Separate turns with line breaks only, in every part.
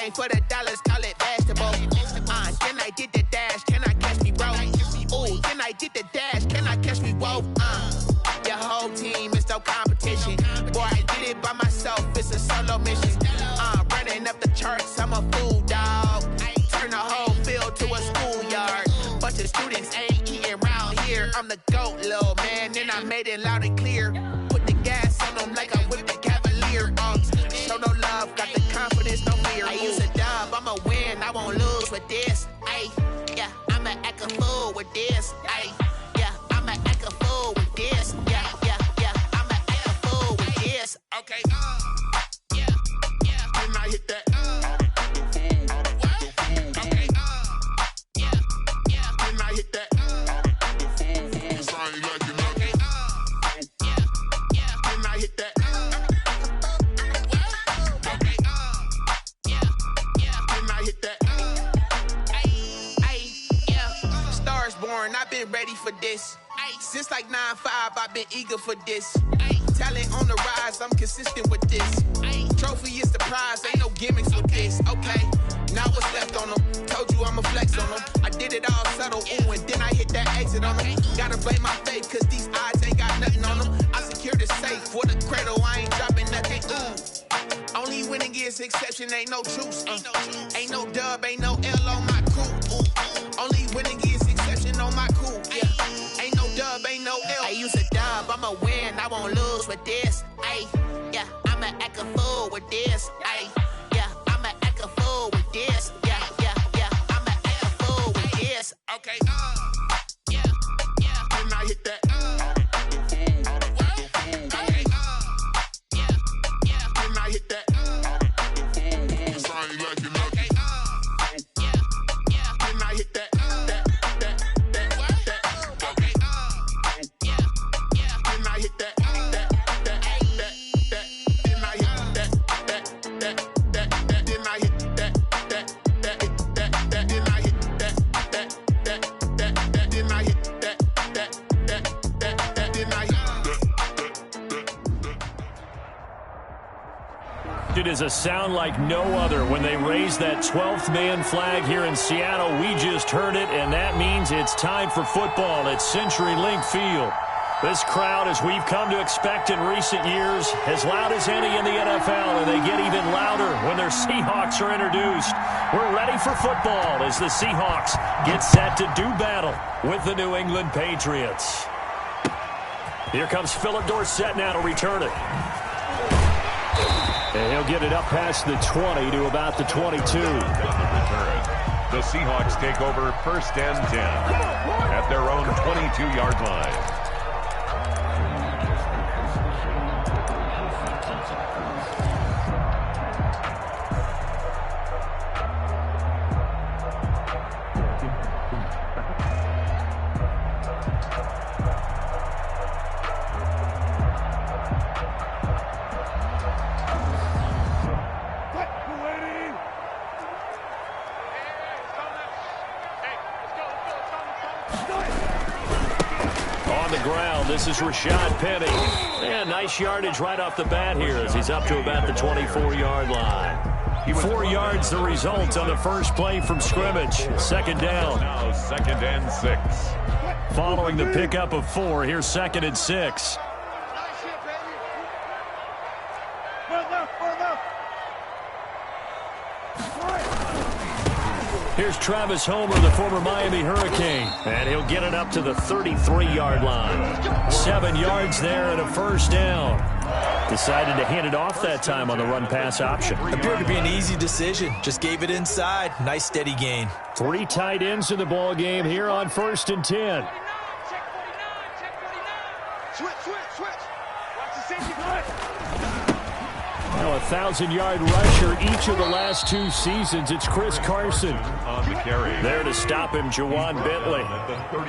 came for the dollars, call it basketball. Then I did the dash, can I catch me, bro? Ooh, then I did the dash, can I catch me, whoa? Your whole team is no competition. Boy, I did it by myself, it's a solo mission. Running up the charts, I'm a fool, dog. Turn the whole field to a schoolyard. Bunch of students ain't eating round here. I'm the GOAT, little man, and I made it loud and clear. Put the gas on them like I whipped the Cavalier. Show no love, got the confidence, no fear. I use a dub, I'ma win, I won't lose with this. Ay, yeah, I'ma act a fool with this. Ay, yeah, I'ma act a fool with this. Yeah, yeah, yeah, I'ma act a fool with this. Okay, yeah, yeah, then I hit that. Okay, yeah, yeah, then I hit that. Cause I ain't like it. Okay, yeah, yeah, then I hit that. Okay, yeah, yeah, then I hit that. Ay, yeah, stars born, I've been ready for this. Since like 9-5, I've been eager for this. Talent on the rise, I'm consistent with this. Trophy is the prize, ain't no gimmicks with this. Okay, now what's left on them? Told you I'ma flex on them. I did it all subtle, ooh, and then I hit that exit on them. Gotta blame my faith, cause these odds ain't got nothing on them. I secure the safe for the cradle, I ain't dropping nothing, ooh. Only winning is exception, ain't no truce. Ain't no dub, ain't no L on my crew. Ooh. Only winning is exception on my crew, yeah. Ain't no dub, ain't no L. I use a dub, I'ma win, I won't lose with this. Ay, yeah, I'ma act a fool with this. Ay, yeah, I'ma act a fool with this. Yeah, yeah, yeah, I'ma act a fool with this. Okay, yeah, yeah, then I hit that. Okay, yeah, yeah, then I hit that. Cause I ain't like it. Okay, yeah, yeah, then I hit that.
It is a sound like no other when they raise that 12th man flag here in Seattle. We just heard it, and that means it's time for football at CenturyLink Field. This crowd, as we've come to expect in recent years, as loud as any in the NFL, and they get even louder when their Seahawks are introduced. We're ready for football as the Seahawks get set to do battle with the New England Patriots. Here comes Philip Dorsett now to return it. And he'll get it up past the 20 to about the 22.
The Seahawks take over 1st and 10 at their own 22-yard line.
This is Rashad Penny. And nice yardage right off the bat here as he's up to about the 24-yard line. 4 yards the result on the first play from scrimmage. Second down.
Now 2nd and 6.
Following the pickup of 4, here's 2nd and 6. Here's Travis Homer, the former Miami Hurricane, and he'll get it up to the 33-yard line. 7 yards there and a first down. Decided to hand it off that time on the run-pass option.
Appeared to be an easy decision. Just gave it inside. Nice steady gain.
3 tight ends in the ball game here on 1st and 10. Now a 1,000-yard rusher each of the last 2 seasons. It's Chris Carson.
On the carry.
There to stop him, Jawan Bentley.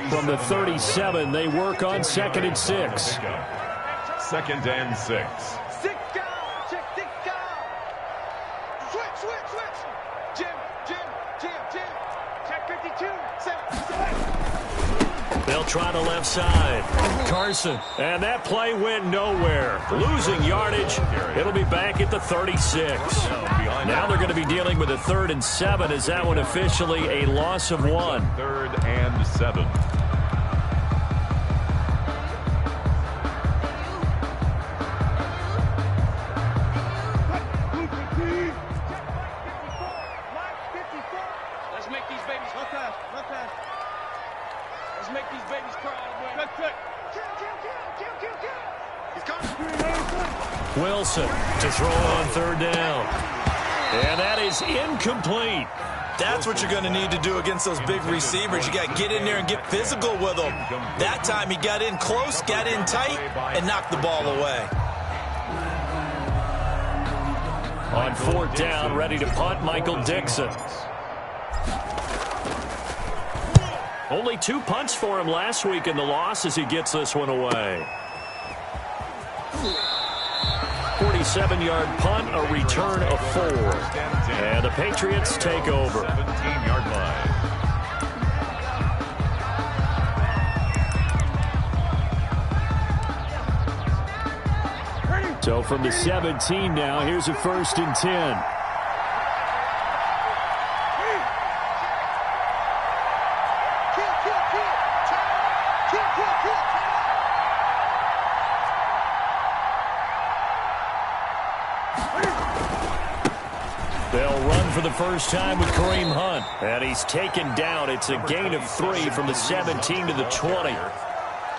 From the 37, they work on 2nd and 6.
2nd and 6.
They'll try the left side. Carson. And that play went nowhere. Losing yardage. It'll be back at the 36. Now they're going to be dealing with a 3rd and 7. Is that one officially a loss of 1?
3rd and 7.
Wilson to throw on 3rd down. And that is incomplete.
That's what you're going to need to do against those big receivers. You got to get in there and get physical with them. That time he got in close, got in tight, and knocked the ball away.
On 4th down, ready to punt, Michael Dixon. Only 2 punts for him last week in the loss as he gets this one away. 47-yard punt, a return of 4. And the Patriots take over.
17-yard line.
So from the 17 now, here's a 1st and 10. They'll run for the first time with Kareem Hunt. And he's taken down. It's a gain of 3 from the 17 to the 20.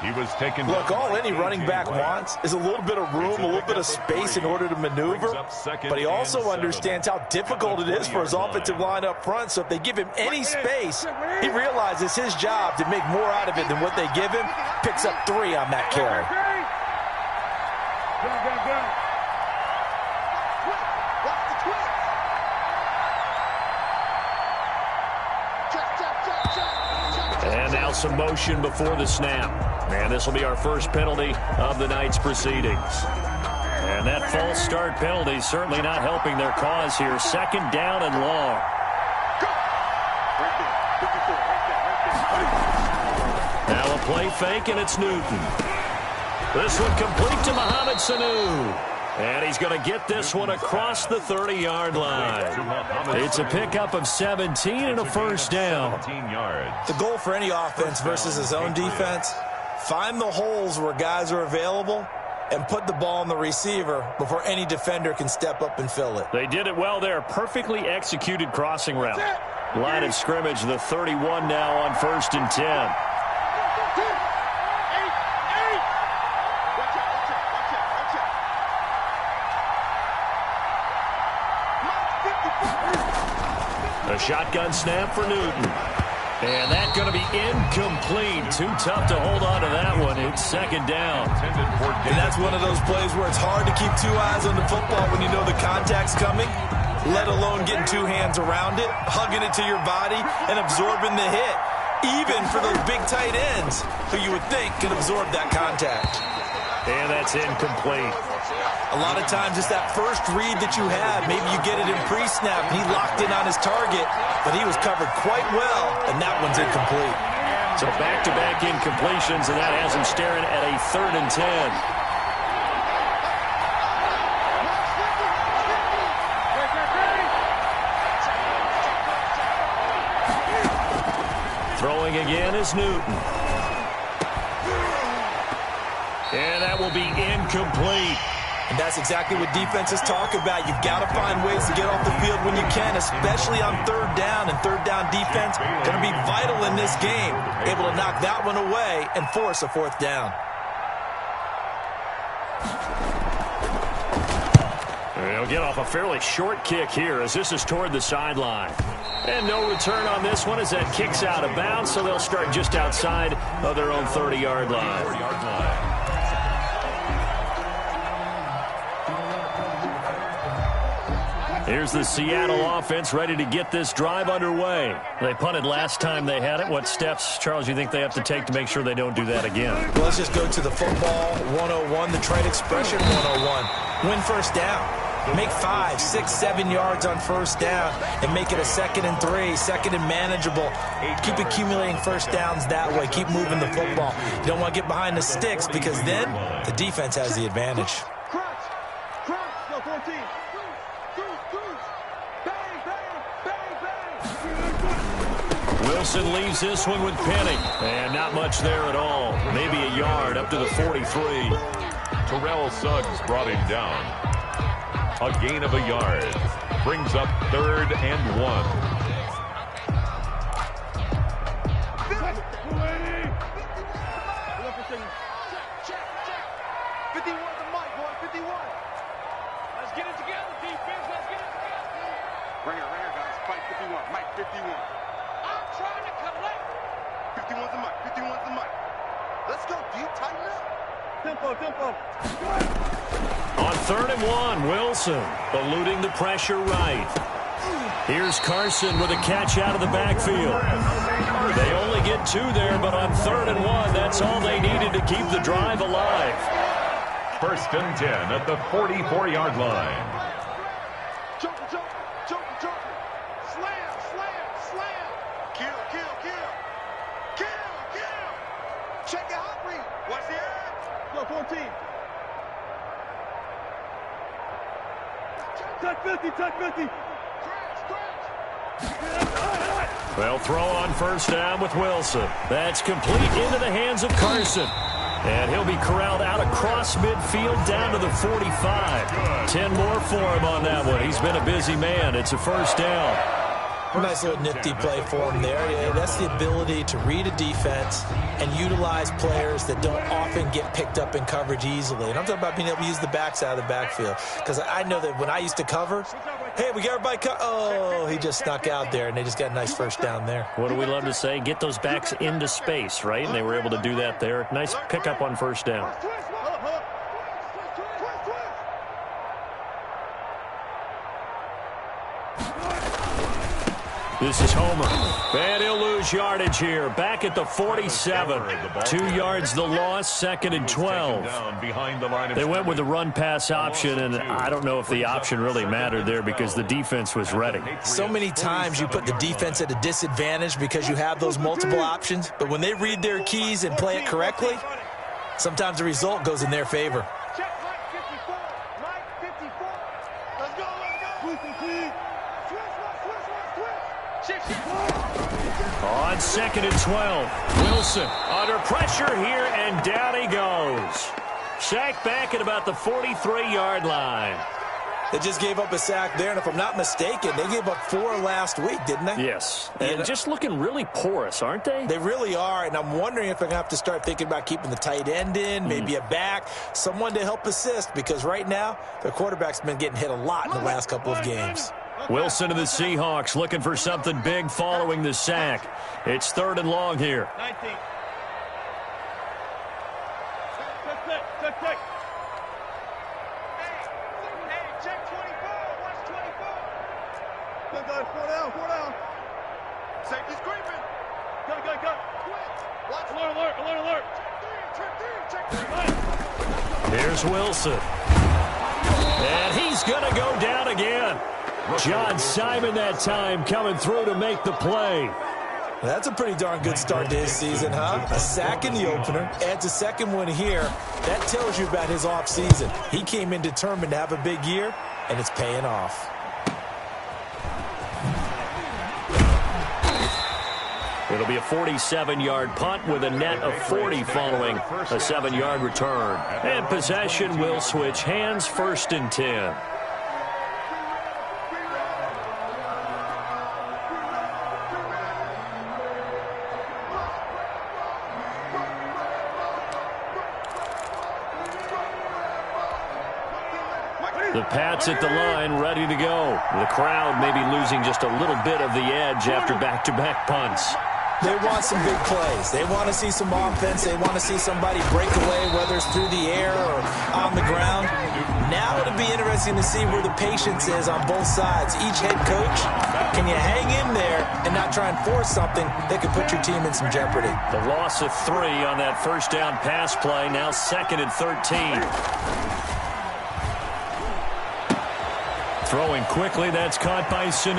He was taken.
Look, all any running back wants is a little bit of room, a little bit of space in order to maneuver. But he also understands how difficult it is for his offensive line up front. So if they give him any space, he realizes his job to make more out of it than what they give him. Picks up 3 on that carry.
And now some motion before the snap. And this will be our first penalty of the night's proceedings. And that false start penalty certainly not helping their cause here. 2nd down and long. Now a play fake, and it's Newton. This one complete to Mohamed Sanu. And he's going to get this one across the 30-yard line. It's a pickup of 17 and a 1st down.
17 yards.
The goal for any offense versus his own defense, find the holes where guys are available and put the ball on the receiver before any defender can step up and fill it.
They did it well there. Perfectly executed crossing route. Line of scrimmage, the 31 now on 1st and 10. A shotgun snap for Newton. And that's going to be incomplete. Too tough to hold on to that one. It's 2nd down.
And that's one of those plays where it's hard to keep 2 eyes on the football when you know the contact's coming, let alone getting 2 hands around it, hugging it to your body, and absorbing the hit. Even for those big tight ends who you would think could absorb that contact.
And that's incomplete.
A lot of times it's that first read that you have. Maybe you get it in pre-snap and he locked in on his target, but he was covered quite well, and that one's incomplete.
So back-to-back incompletions, and that has him staring at a 3rd and 10. Throwing again is Newton. And that will be incomplete.
And that's exactly what defenses talk about. You've got to find ways to get off the field when you can, especially on 3rd down. And 3rd down defense going to be vital in this game. Able to knock that one away and force a 4th down.
They'll get off a fairly short kick here as this is toward the sideline. And no return on this one as that kicks out of bounds, so they'll start just outside of their own 30-yard line. Here's the Seattle offense ready to get this drive underway. They punted last time they had it. What steps, Charles, you think they have to take to make sure they don't do that again?
Well, let's just go to the football 101, the trade expression 101. Win 1st down. Make 5, 6, 7 yards on first down and make it a 2nd and 3, 2nd and manageable. Keep accumulating first downs that way. Keep moving the football. You don't want to get behind the sticks because then the defense has the advantage.
Wilson leaves this one with Penny. And not much there at all. Maybe a yard up to the 43.
Terrell Suggs brought him down. A gain of a yard. Brings up 3rd and 1.
Ringer, guys. Fight 51. Mike 51. I'm trying to collect. 51's the mic. 51's the mic. Let's go, D. Tighten up. Tempo.
On 3rd and 1, Wilson eluding the pressure right. Here's Carson with a catch out of the backfield. They only get 2 there, but on 3rd and 1, that's all they needed to keep the drive alive.
1st and 10 at the 44-yard line.
Jump. Slam. Kill. Check your hot read. Watch the edge. Go, 14. Tuck 50.
Well, throw on first down with Wilson. That's complete into the hands of Carson. And he'll be corralled out across midfield down to the 45. 10 more for him on that one. He's been a busy man. It's a first down.
Nice little nifty play for him there. Yeah, that's the ability to read a defense and utilize players that don't often get picked up in coverage easily. And I'm talking about being able to use the backside of the backfield. Because I know that when I used to cover, hey, we got everybody oh, he just snuck out there, and they just got a nice first down there.
What do we love to say? Get those backs into space, right? And they were able to do that there. Nice pickup on first down. This is Homer. And he'll lose yardage here. Back at the 47. 2 yards the loss, 2nd and 12. They went with the run-pass option, and I don't know if the option really mattered there because the defense was ready.
So many times you put the defense at a disadvantage because you have those multiple options, but when they read their keys and play it correctly, sometimes the result goes in their favor.
On 2nd and 12, Wilson under pressure here, and down he goes. Sacked back at about the 43-yard line.
They just gave up a sack there, and if I'm not mistaken, they gave up 4 last week, didn't they?
Yes, and just looking really porous, aren't they?
They really are, and I'm wondering if they're going to have to start thinking about keeping the tight end in, maybe a back, someone to help assist, because right now their quarterback's been getting hit a lot in the last couple of games.
Wilson and the Seahawks looking for something big following the sack. It's 3rd and long here.
19. Hey, check 24. Watch 24. Good, 4 down. Safety's creeping. Go. Watch. Alert. Check 3.
Here's Wilson. And he's going to go down again. John Simon that time coming through to make the play.
That's a pretty darn good start to his season, huh? A sack in the opener, adds a second one here. That tells you about his offseason. He came in determined to have a big year, and it's paying off.
It'll be a 47-yard punt with a net of 40 following a 7-yard return. And possession will switch hands, 1st and 10. The Pats at the line, ready to go. The crowd may be losing just a little bit of the edge after back-to-back punts.
They want some big plays. They want to see some offense. They want to see somebody break away, whether it's through the air or on the ground. Now it'll be interesting to see where the patience is on both sides. Each head coach, can you hang in there and not try and force something that could put your team in some jeopardy?
The loss of 3 on that first down pass play, now 2nd and 13. Throwing quickly, that's caught by Sanu.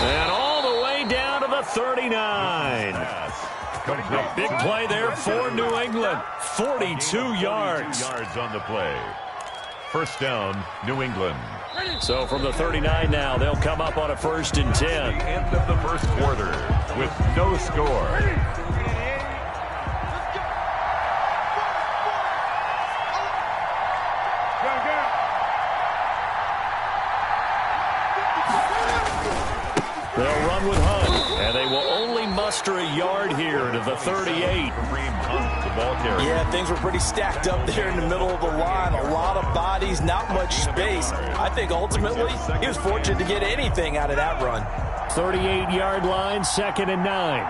And all the way down to the 39. A big play there for New England. 42 yards.
On the play. First down, New England.
So from the 39 now, they'll come up on a 1st and 10.
The end of the first quarter with no score.
They'll run with Hunt, and they will only muster a yard here to the 38.
Yeah, things were pretty stacked up there in the middle of the line. A lot of bodies, not much space. I think ultimately he was fortunate to get anything out of that run.
38-yard line, 2nd and 9.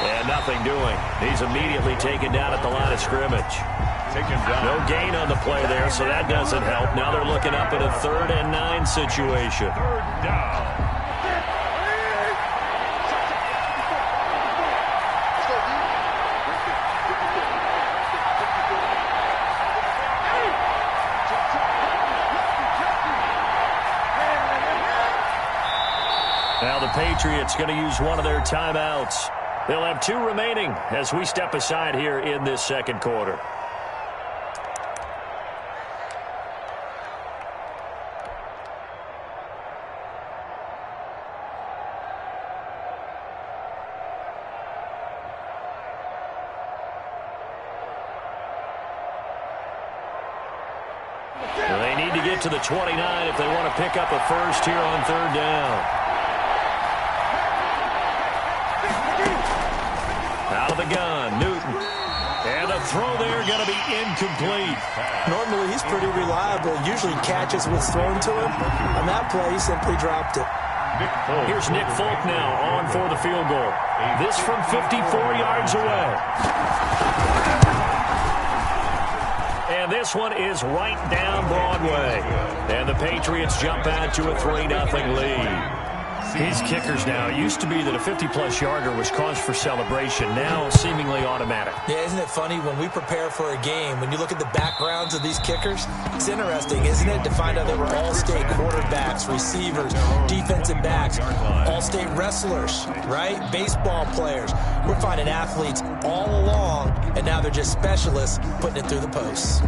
And nothing doing. He's immediately taken down at the line of scrimmage. No gain on the play there, so that doesn't help. Now they're looking up at a 3rd and 9 situation.
3rd down.
Now the Patriots going to use one of their timeouts. They'll have 2 remaining as we step aside here in this 2nd quarter. They need to get to the 29 if they want to pick up a first here on 3rd down. Out of the gun, Newton. And the throw there going to be incomplete.
Normally he's pretty reliable. Usually catches what's thrown to him. On that play, he simply dropped it.
Here's Nick Folk now on for the field goal. This from 54 yards away. And this one is right down Broadway. And the Patriots jump out to a 3-0 lead. These kickers now, it used to be that a 50-plus yarder was cause for celebration. Now seemingly automatic.
Yeah, isn't it funny when we prepare for a game, when you look at the backgrounds of these kickers, it's interesting, isn't it, to find out they were all-state quarterbacks, receivers, defensive backs, all-state wrestlers, right? Baseball players. We're finding athletes all along, and now they're just specialists putting it through the posts.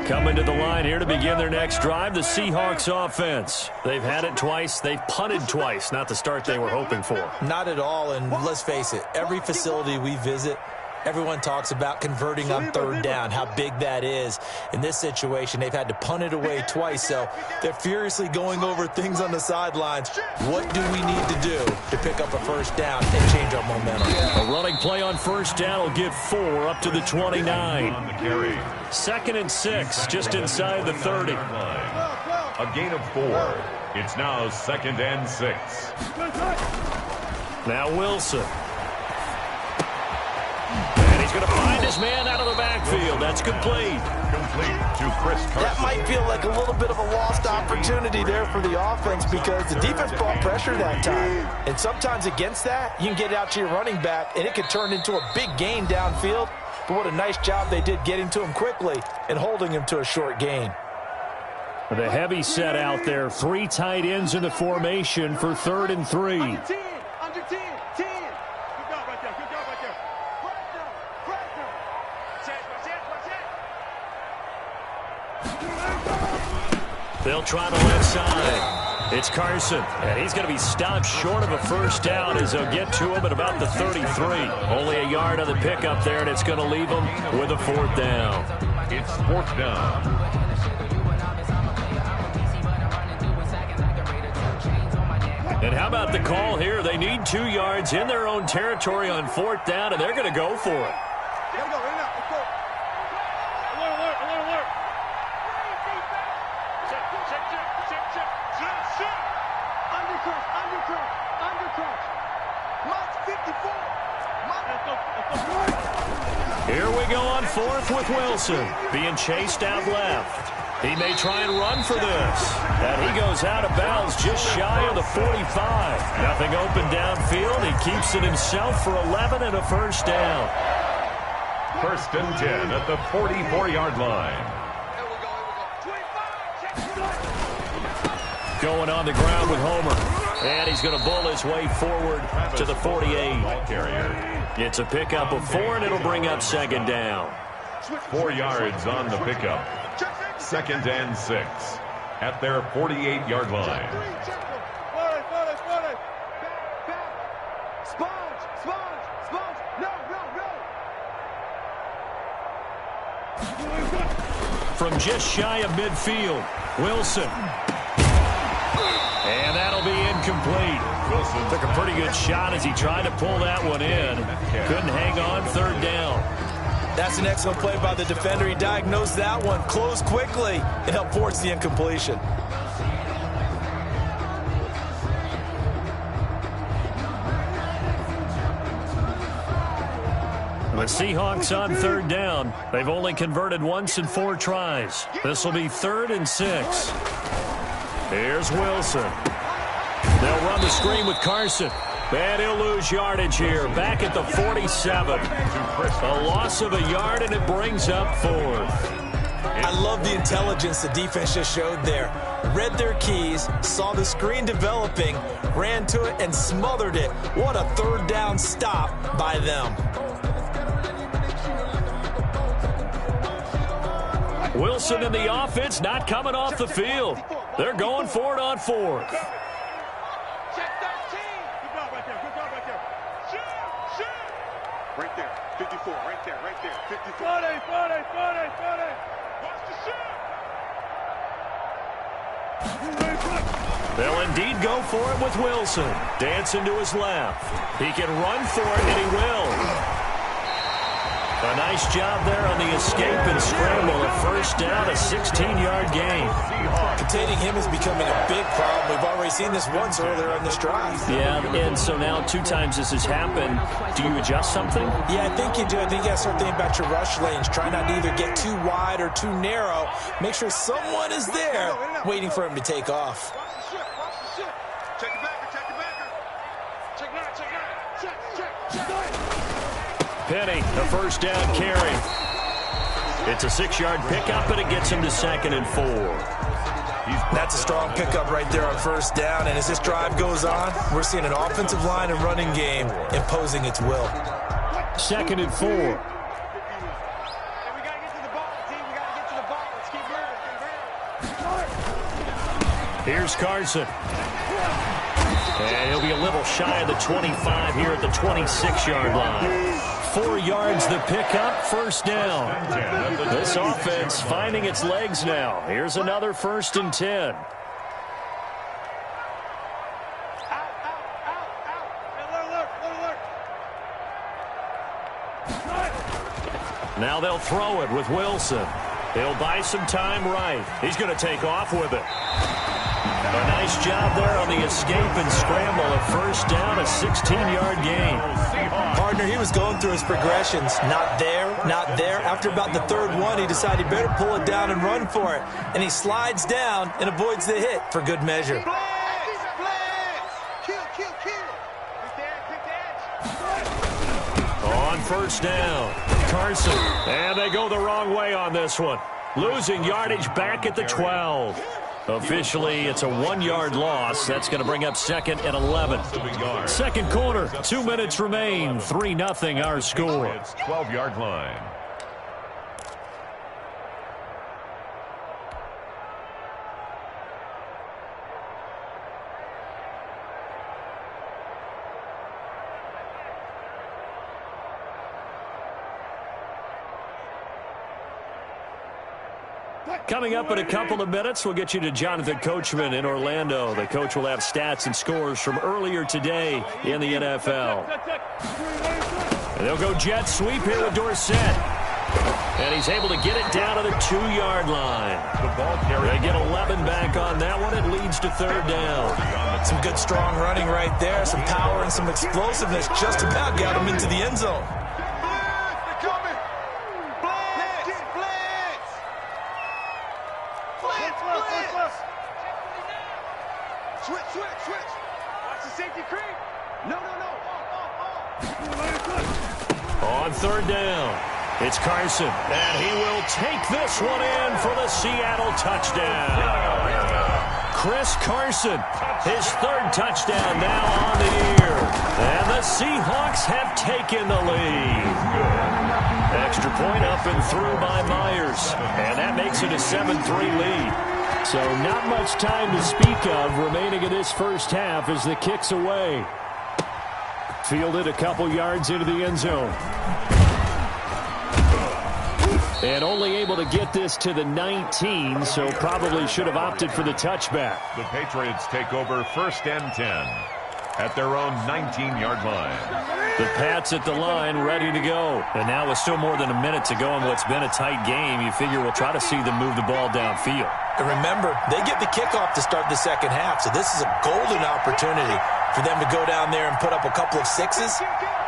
Coming to the line here to begin their next drive, the Seahawks offense. They've had it twice. They've punted twice. Not the start they were hoping for.
Not at all, and let's face it, every facility we visit, everyone talks about converting on 3rd down, how big that is. In this situation, they've had to punt it away twice, so they're furiously going over things on the sidelines. What do we need to do to pick up a 1st down and change our momentum?
A running play on 1st down will give 4 up to the 29. 2nd and 6, just inside the 30.
A gain of 4. It's now 2nd and 6.
Now Wilson. And he's going to find his man out of the backfield. That's complete.
Complete to Chris Carson.
That might feel like a little bit of a lost opportunity there for the offense because the defense brought pressure that time. And sometimes against that, you can get out to your running back, and it could turn into a big gain downfield. But what a nice job they did getting to him quickly and holding him to a short gain.
The heavy set out there. 3 tight ends in the formation for 3rd and 3.
Under 10. 10. Good job right there. Good job right there. Pressure. Check.
They'll try the left side. It's Carson, and he's going to be stopped short of a 1st down as they'll get to him at about the 33. Only a yard on the pickup there, and it's going to leave him with a 4th down.
It's 4th down.
And how about the call here? They need 2 yards in their own territory on 4th down, and they're going to go for it.
Gotta go right now. Let's go. Alert. Check. Undercross. March 54. Let's go.
Here we go on 4th with Wilson. Being chased out left. He may try and run for this. And he goes out of bounds just shy of the 45. Nothing open downfield. He keeps it himself for 11 and a first down.
First and 10 at the 44-yard line.
Going on the ground with Homer. And he's going to bull his way forward to the 48. It's a pickup of 4, and it'll bring up second down.
4 yards on the pickup. Second and 6 at their 48-yard line.
From just shy of midfield, Wilson. And that'll be incomplete. Wilson took a pretty good shot as he tried to pull that one in. Couldn't hang on, third down.
That's an excellent play by the defender. He diagnosed that one, closed quickly, and helped force the incompletion.
The Seahawks on third down. They've only converted once in 4 tries. This will be 3rd and 6. Here's Wilson. They'll run the screen with Carson. And he'll lose yardage here. Back at the 47. A loss of a yard, and it brings up 4th.
I love the intelligence the defense just showed there. Read their keys, saw the screen developing, ran to it, and smothered it. What a third down stop by them.
Wilson and the offense not coming off the field. They're going for it on 4th.
Right there, 54, right there, 54. Watch the shot.
They'll indeed go for it with Wilson. Dancing to his left. He can run for it, and he will. A nice job there on the escape and scramble. A first down, a 16-yard gain.
Containing him is becoming a big problem. We've already seen this once earlier on this drive.
Yeah, and so now 2 times this has happened. Do you adjust something?
Yeah, I think you do. I think you got to start thinking about your rush lanes. Try not to either get too wide or too narrow. Make sure someone is there waiting for him to take off.
Check the backer, check the backer. Check now, check.
Penny, the first down carry. It's a 6-yard pickup, and it gets him to 2nd and 4.
That's a strong pickup right there on first down, and as this drive goes on, we're seeing an offensive line and running game imposing its will.
2nd and 4.
We got to get to the ball, team. We got to get to the ball. Let's keep moving.
Here's Carson. And he'll be a little shy of the 25 here at the 26-yard line. 4 yards the pickup, first down. This offense finding its legs now. Here's another 1st and 10. Now they'll throw it with Wilson. He'll buy some time right. He's going to take off with it. A nice job there on the escape and scramble. A first down, a 16-yard gain.
Partner, he was going through his progressions. Not there, not there. After about the 3rd one, he decided he better pull it down and run for it. And he slides down and avoids the hit for good measure.
On first down, Carson. And they go the wrong way on this one. Losing yardage back at the 12. Officially, it's a 1-yard loss. That's going to bring up 2nd and 11. Second quarter, 2 minutes remain. 3-0 our score.
12-yard line.
Coming up in a couple of minutes, we'll get you to Jonathan Coachman in Orlando. The coach will have stats and scores from earlier today in the NFL. And they'll go jet sweep here with Dorsett. And he's able to get it down to the 2-yard line. They get 11 back on that one. It leads to 3rd down.
Some good, strong running right there. Some power and some explosiveness just about got him into the end zone.
On third down, it's Carson, and he will take this one in for the Seattle touchdown. Chris Carson, his third touchdown now on the year. And the Seahawks have taken the lead. Extra point up and through by Myers. And that makes it a 7-3 lead. So not much time to speak of remaining in this first half as the kick's away. Fielded a couple yards into the end zone. And only able to get this to the 19, so probably should have opted for the touchback.
The Patriots take over 1st and 10 at their own 19-yard line.
The Pats at the line, ready to go. And now with still more than a minute to go in what's been a tight game, you figure we'll try to see them move the ball downfield.
And remember, they get the kickoff to start the second half, so this is a golden opportunity for them to go down there and put up a couple of sixes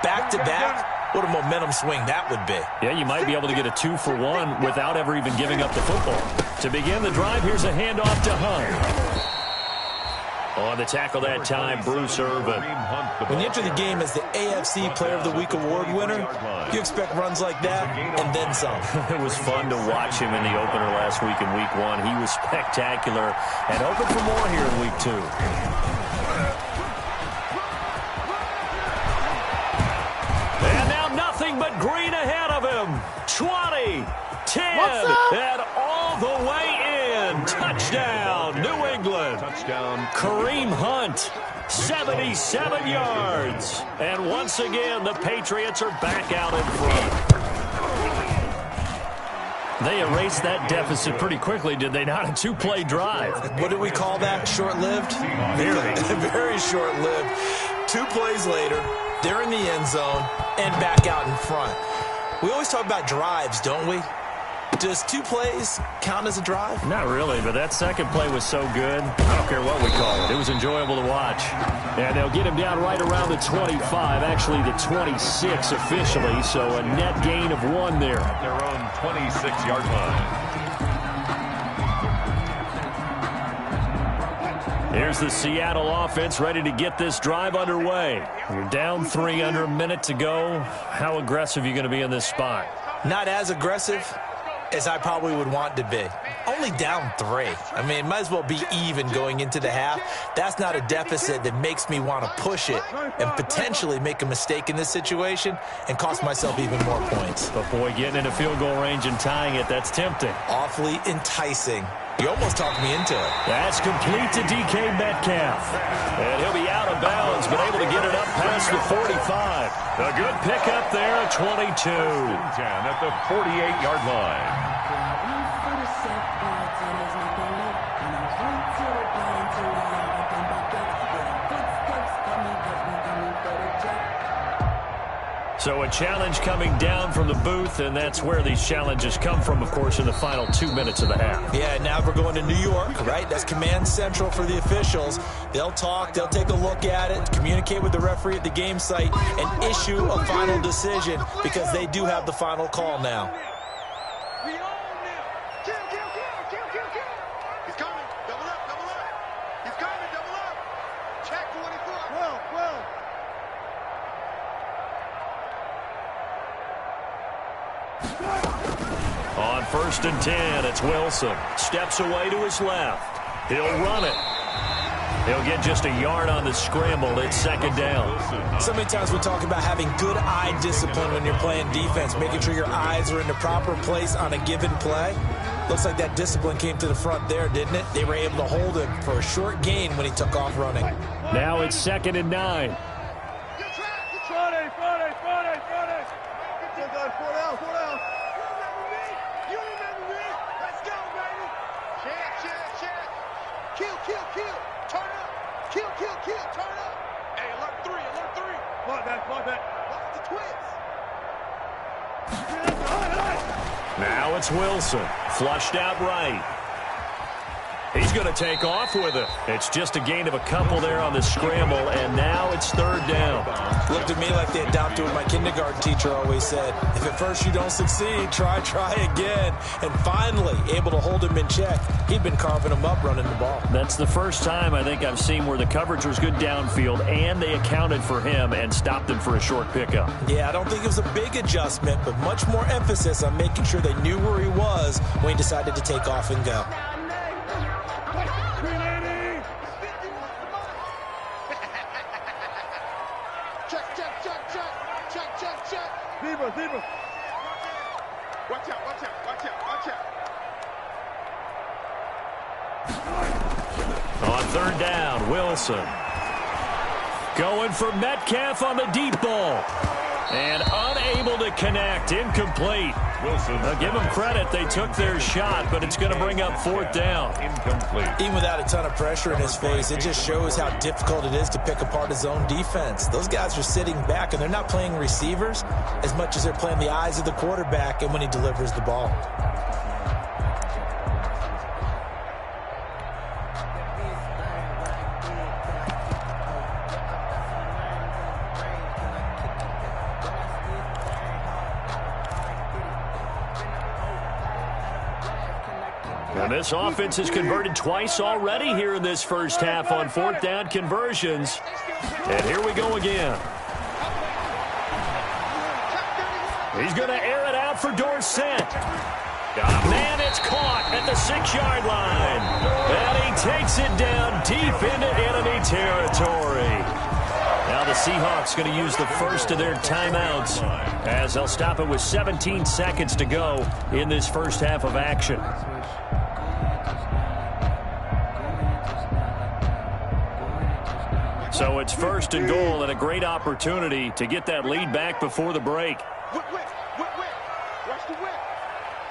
back-to-back. What a momentum swing that would be.
Yeah, you might be able to get a 2-for-1 without ever even giving up the football. To begin the drive, here's a handoff to Hunt. On the tackle that time, Bruce Irvin.
When you enter the game as the AFC Player of the Week award winner, you expect runs like that and then some.
It was fun to watch him in the opener last week in Week 1. He was spectacular and hoping for more here in Week 2. But green ahead of him. 20, 10, and all the way in. Touchdown, New England. Touchdown. Kareem Hunt, 77 yards. And once again, the Patriots are back out in front. They erased that deficit pretty quickly, did they not? A 2-play drive.
What did we call that? Short-lived? Very short-lived. 2 plays later, they're in the end zone and back out in front. We always talk about drives, don't we? Does 2 plays count as a drive?
Not really, but that second play was so good. I don't care what we call it. It was enjoyable to watch. And they'll get him down right around the 25, actually the 26 officially, so a net gain of 1 there.
At their own 26-yard line.
Here's the Seattle offense ready to get this drive underway. You're down 3 under a minute to go. How aggressive are you going to be in this spot?
Not as aggressive as I probably would want to be. Only down 3. I mean, it might as well be even going into the half. That's not a deficit that makes me want to push it and potentially make a mistake in this situation and cost myself even more points.
But boy, getting into field goal range and tying it, that's tempting.
Awfully enticing. You almost talked me into it.
That's complete to DK Metcalf. And he'll be out of bounds, but able to get it up past the 45. A good pickup there at 22.
10 at the 48-yard line.
So a challenge coming down from the booth, and that's where these challenges come from, of course, in the final 2 minutes of the half.
Yeah, now we're going to New York, right? That's command central for the officials. They'll talk, they'll take a look at it, communicate with the referee at the game site, and issue a final decision because they do have the final call now.
He's coming. Double up. He's coming. Double up. Check 24. Well.
On 1st and 10, it's Wilson. Steps away to his left. He'll run it. He'll get just a yard on the scramble. It's 2nd down.
So many times we talk about having good eye discipline when you're playing defense, making sure your eyes are in the proper place on a given play. Looks like that discipline came to the front there, didn't it? They were able to hold him for a short gain when he took off running.
Now it's 2nd and 9.
Kill. Turn up. Kill. Turn up. Hey, alert 3. Block that. Watch the twist.
Now it's Wilson. Flushed out right. He's going to take off with it. It's just a gain of a couple there on the scramble, and now it's third down.
Looked at me like they adopted what my kindergarten teacher always said. If at first you don't succeed, try again. And finally, able to hold him in check. He'd been carving him up running the ball.
That's the first time I think I've seen where the coverage was good downfield, and they accounted for him and stopped him for a short pickup.
Yeah, I don't think it was a big adjustment, but much more emphasis on making sure they knew where he was when he decided to take off and go.
Zebra. Watch out.
On third down, Wilson. Going for Metcalf on the deep ball. And unable to connect. Incomplete.
Wilson.
Now give them credit. They took their shot, but it's going to bring up fourth down.
Incomplete.
Even without a ton of pressure in his face, it just shows how difficult it is to pick apart his own defense. Those guys are sitting back, and they're not playing receivers as much as they're playing the eyes of the quarterback and when he delivers the ball.
And this offense has converted twice already here in this first half on fourth down conversions. And here we go again. He's going to air it out for Dorsett. Man, it's caught at the 6-yard line. And he takes it down deep into enemy territory. Now the Seahawks going to use the first of their timeouts as they'll stop it with 17 seconds to go in this first half of action. So it's first and goal and a great opportunity to get that lead back before the break.
Whip. Watch the whip.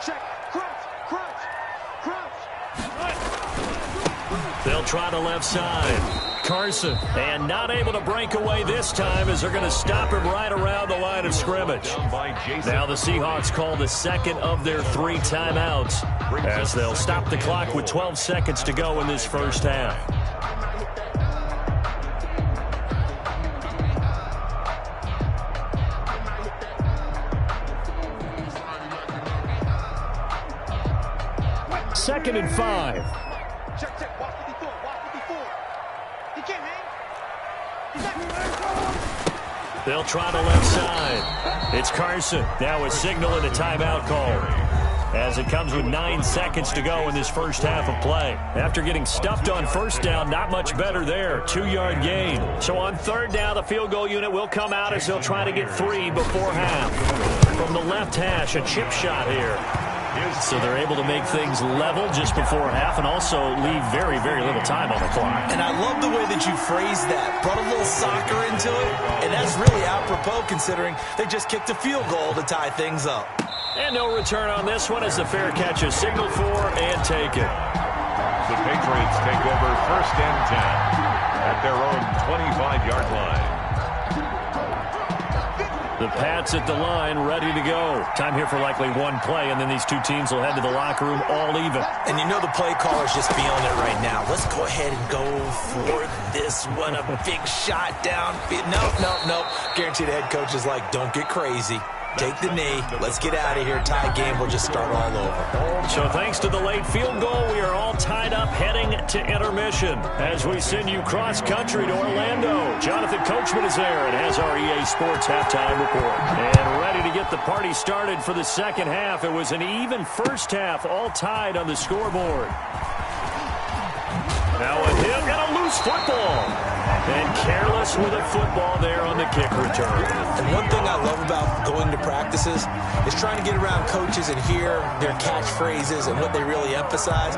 Check. Crunch.
They'll try the left side. Carson. And not able to break away this time as they're going to stop him right around the line of scrimmage. Now the Seahawks call the second of their 3 timeouts as they'll stop the clock with 12 seconds to go in this first half. Second and 5.
Check. Watch the before. He can't hang.
They'll try the left side. It's Carson. Now a signal and a timeout call as it comes with 9 seconds to go in this first half of play. After getting stuffed on first down, not much better there. 2-yard gain. So on third down, the field goal unit will come out as they'll try to get 3 before half. From the left hash, a chip shot here. So they're able to make things level just before half and also leave very, very little time on the clock.
And I love the way that you phrased that. Brought a little soccer into it, and that's really apropos considering they just kicked a field goal to tie things up.
And no return on this one as the fair catch is signaled for and taken.
The Patriots take over first and 10 at their own 25-yard line.
The Pats at the line, ready to go. Time here for likely one play, and then these two teams will head to the locker room all even.
And you know the play caller's just feeling it right now. Let's go ahead and go for this one. A big shot downfield. Nope. Guaranteed the head coach is like, don't get crazy. Take the knee. Let's get out of here. Tie game will just start all over.
So thanks to the late field goal, we are all tied up heading to intermission as we send you cross-country to Orlando. Jonathan Coachman is there and has our EA Sports halftime report. And ready to get the party started for the second half. It was an even first half, all tied on the scoreboard. Now a hit and a loose football. And careless with a football there on the kick return.
And one thing I love about going to practices is trying to get around coaches and hear their catchphrases and what they really emphasize.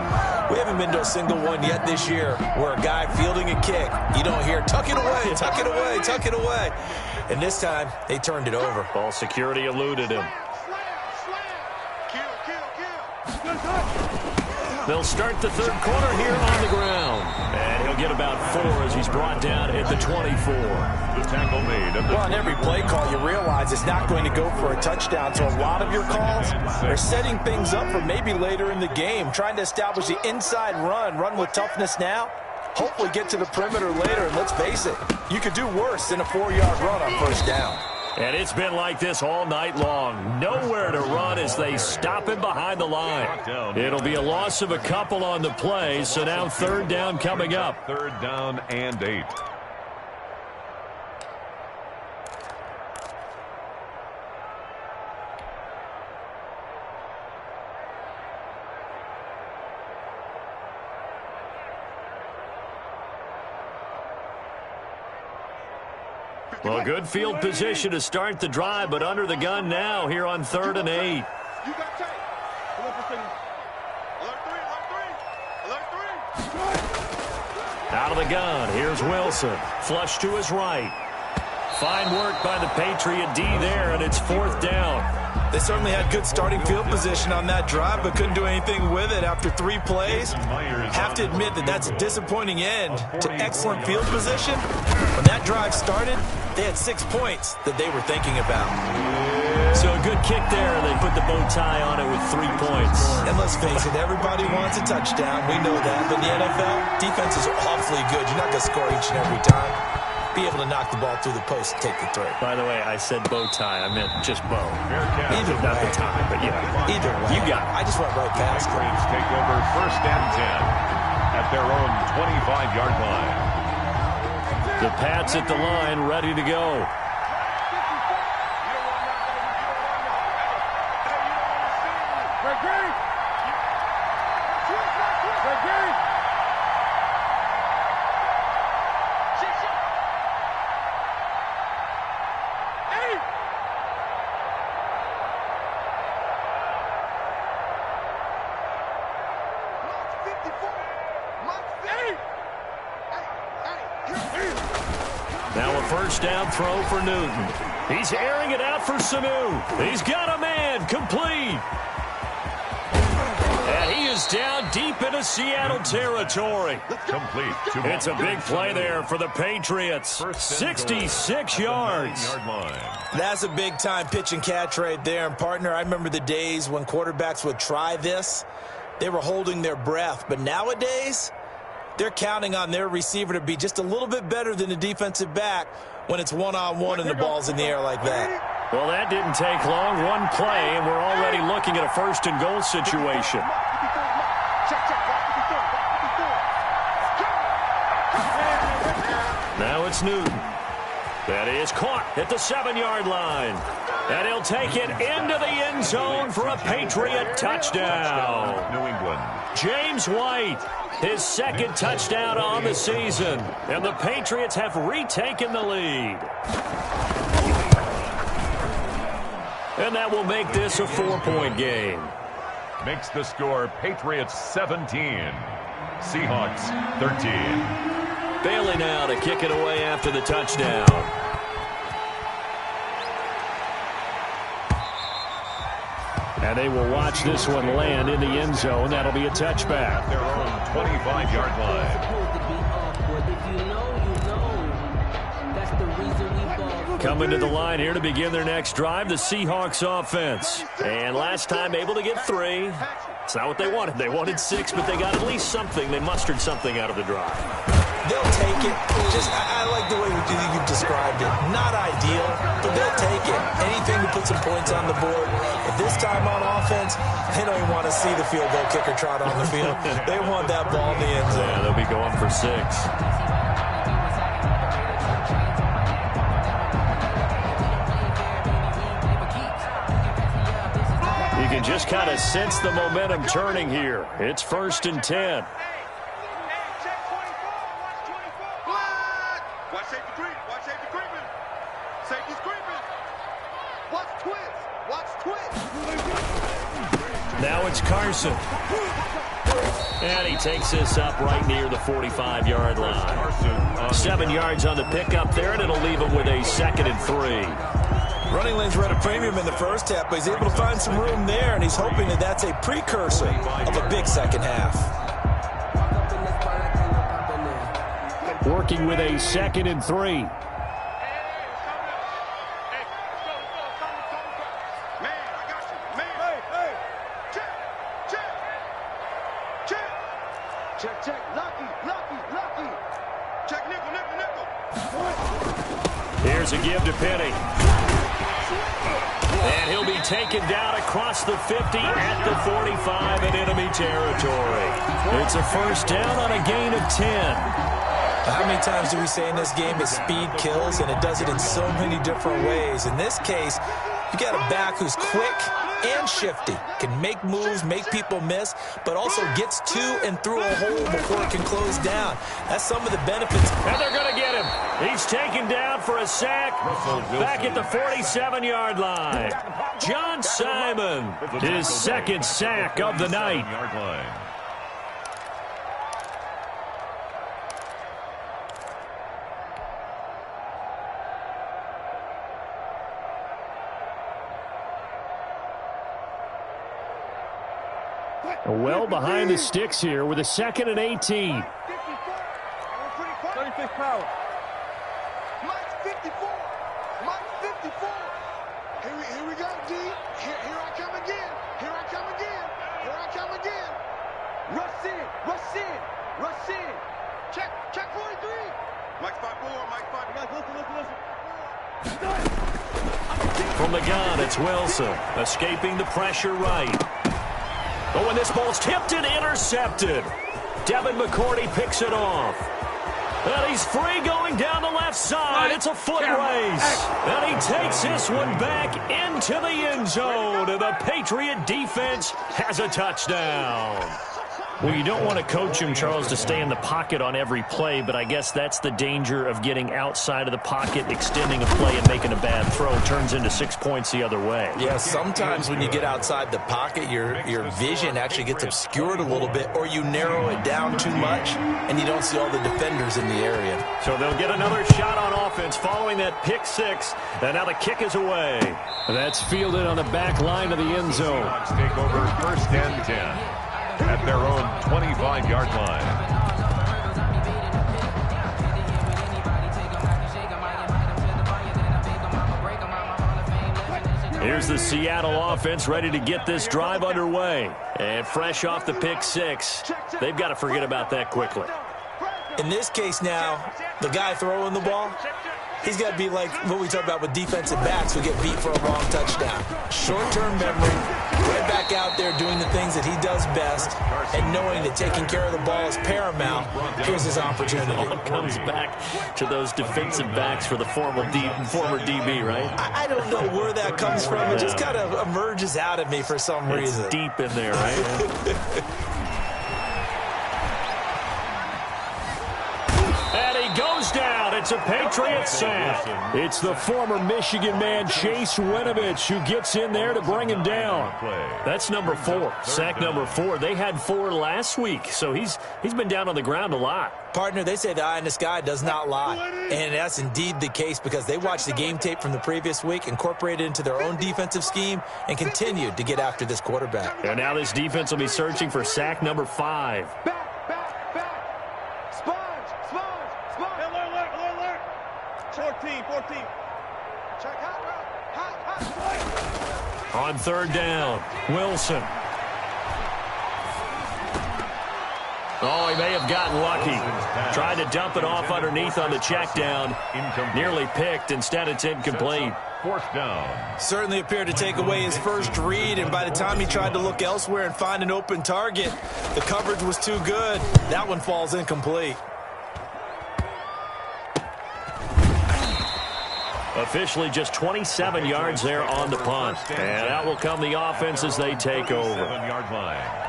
We haven't been to a single one yet this year where a guy fielding a kick, you don't hear, tuck it away, tuck it away, tuck it away. And this time, they turned it over.
Ball security eluded him.
Kill.
They'll start the third quarter here on the ground. And he'll get about 4 as he's brought down at the 24.
The tackle made.
Well, on every play call, you realize it's not going to go for a touchdown. So a lot of your calls are setting things up for maybe later in the game, trying to establish the inside run with toughness now. Hopefully get to the perimeter later, and let's face it, you could do worse than a 4-yard run on first down.
And it's been like this all night long. Nowhere to run as they stop him behind the line. It'll be a loss of a couple on the play, so now third down coming up.
Third down and 8.
Well, good field position to start the drive, but under the gun now here on 3rd and 8.
You got tape. Alert 3.
Out of the gun, here's Wilson. Flush to his right. Fine work by the Patriot D there, and it's 4th down.
They certainly had good starting field position on that drive, but couldn't do anything with it after 3 plays. Have to admit that that's a disappointing end to excellent field position. When that drive started, they had 6 points that they were thinking about.
So a good kick there. They put the bow tie on it with 3 points.
And let's face it, everybody wants a touchdown. We know that. But in the NFL, defenses are awfully good. You're not going to score each and every time. Be able to knock the ball through the post and take the throw.
By the way, I said bow tie. I meant just bow.
Either
Not
way.
the tie, but yeah.
Either way.
You got it.
I just went right past it.
Braves take over 1st and 10 at their own 25-yard line.
The Pats at the line, ready to go. Now a first down throw for Newton. He's airing it out for Sanu. He's got a man, complete. And he is down deep into Seattle territory.
Complete.
It's a big play there for the Patriots. 66 yards.
That's a big-time pitch and catch right there. And, partner, I remember the days when quarterbacks would try this. They were holding their breath. But nowadays, they're counting on their receiver to be just a little bit better than the defensive back when it's one-on-one and the ball's in the air like that.
Well, that didn't take long. One play, and we're already looking at a first-and-goal situation. Now it's Newton. That is caught at the 7-yard line. And he'll take it into the end zone for a Patriot touchdown.
New England.
James White, his 2nd touchdown on the season. And the Patriots have retaken the lead. And that will make this a 4-point game.
Makes the score Patriots 17. Seahawks 13.
Bailey now to kick it away after the touchdown. And they will watch this one land in the end zone. That'll be a touchback.
Their own 25-yard line.
Coming to the line here to begin their next drive, the Seahawks offense. And last time able to get 3. It's not what they wanted. They wanted 6, but they got at least something. They mustered something out of the drive.
They'll take it. I like the way you've described it. Not ideal, but they'll take it. Anything to put some points on the board. But this time on offense, they don't even want to see the field goal kicker trot on the field. They want that ball in the end zone.
Yeah, they'll be going for 6. You can just kind of sense the momentum turning here. It's 1st and 10.
Watch safety creep. Watch safety creeping. Safety's creeping. Watch twist. Watch twist.
Now it's Carson. And he takes this up right near the 45-yard line. 7 yards on the pickup there, and it'll leave him with a 2nd and 3.
Running lanes were at a premium in the first half, but he's able to find some room there, and he's hoping that that's a precursor of a big second half.
Working with a 2nd and 3.
Check. Lucky. Check nickel.
Here's a give to Penny. And he'll be taken down across the 50 at the 45 in enemy territory. It's a first down on a gain of 10.
How many times do we say in this game that speed kills, and it does it in so many different ways? In this case, you got a back who's quick and shifty, can make moves, make people miss, but also gets to and through a hole before it can close down. That's some of the benefits.
And they're going to get him. He's taken down for a sack back at the 47-yard line. John Simon, his 2nd sack of the night. Well behind the sticks here with a 2nd and 18.
36 power. Mike's 54. Here we go, D. Here I come again. Rush in. Check 43. Mike's 5-4. Guys, listen.
From the gun, it's Wilson, escaping the pressure right. But when this ball's tipped and intercepted, Devin McCourty picks it off. And he's free going down the left side. It's a foot race. And he takes this one back into the end zone. And the Patriot defense has a touchdown. Well, you don't want to coach him, Charles, to stay in the pocket on every play, but I guess that's the danger of getting outside of the pocket, extending a play, and making a bad throw. Turns into 6 points the other way.
Yeah, sometimes when you get outside the pocket, your vision actually gets obscured a little bit, or you narrow it down too much, and you don't see all the defenders in the area.
So they'll get another shot on offense following that pick six, and now the kick is away. That's fielded on the back line of the end zone.
Take over 1st and 10. At their own 25-yard line.
Here's the Seattle offense ready to get this drive underway. And fresh off the pick six, they've got to forget about that quickly.
In this case now, the guy throwing the ball, he's got to be like what we talk about with defensive backs who get beat for a long touchdown. Short-term memory, right back out there doing the things that he does best, and knowing that taking care of the ball is paramount. Here's his opportunity.
It all comes back to those defensive backs for the former DB, right?
I don't know where that comes from. It just kind of emerges out of me for some reason.
It's deep in there, right? And he goes down. It's a Patriot sack. It's the former Michigan man, Chase Winovich, who gets in there to bring him down. That's number 4, sack number 4. They had 4 last week, so he's been down on the ground a lot.
Partner, they say the eye in the sky does not lie, and that's indeed the case because they watched the game tape from the previous week, incorporated it into their own defensive scheme, and continued to get after this quarterback.
And now this defense will be searching for sack number 5. On 3rd down, Wilson. Oh, he may have gotten lucky. Tried to dump it off underneath on the check down. Nearly picked. Instead, it's incomplete.
4th down.
Certainly appeared to take away his first read, and by the time he tried to look elsewhere and find an open target, the coverage was too good. That one falls incomplete.
Officially just 27 yards there on the punt. And out will come the offense as they take over.
7-yard line.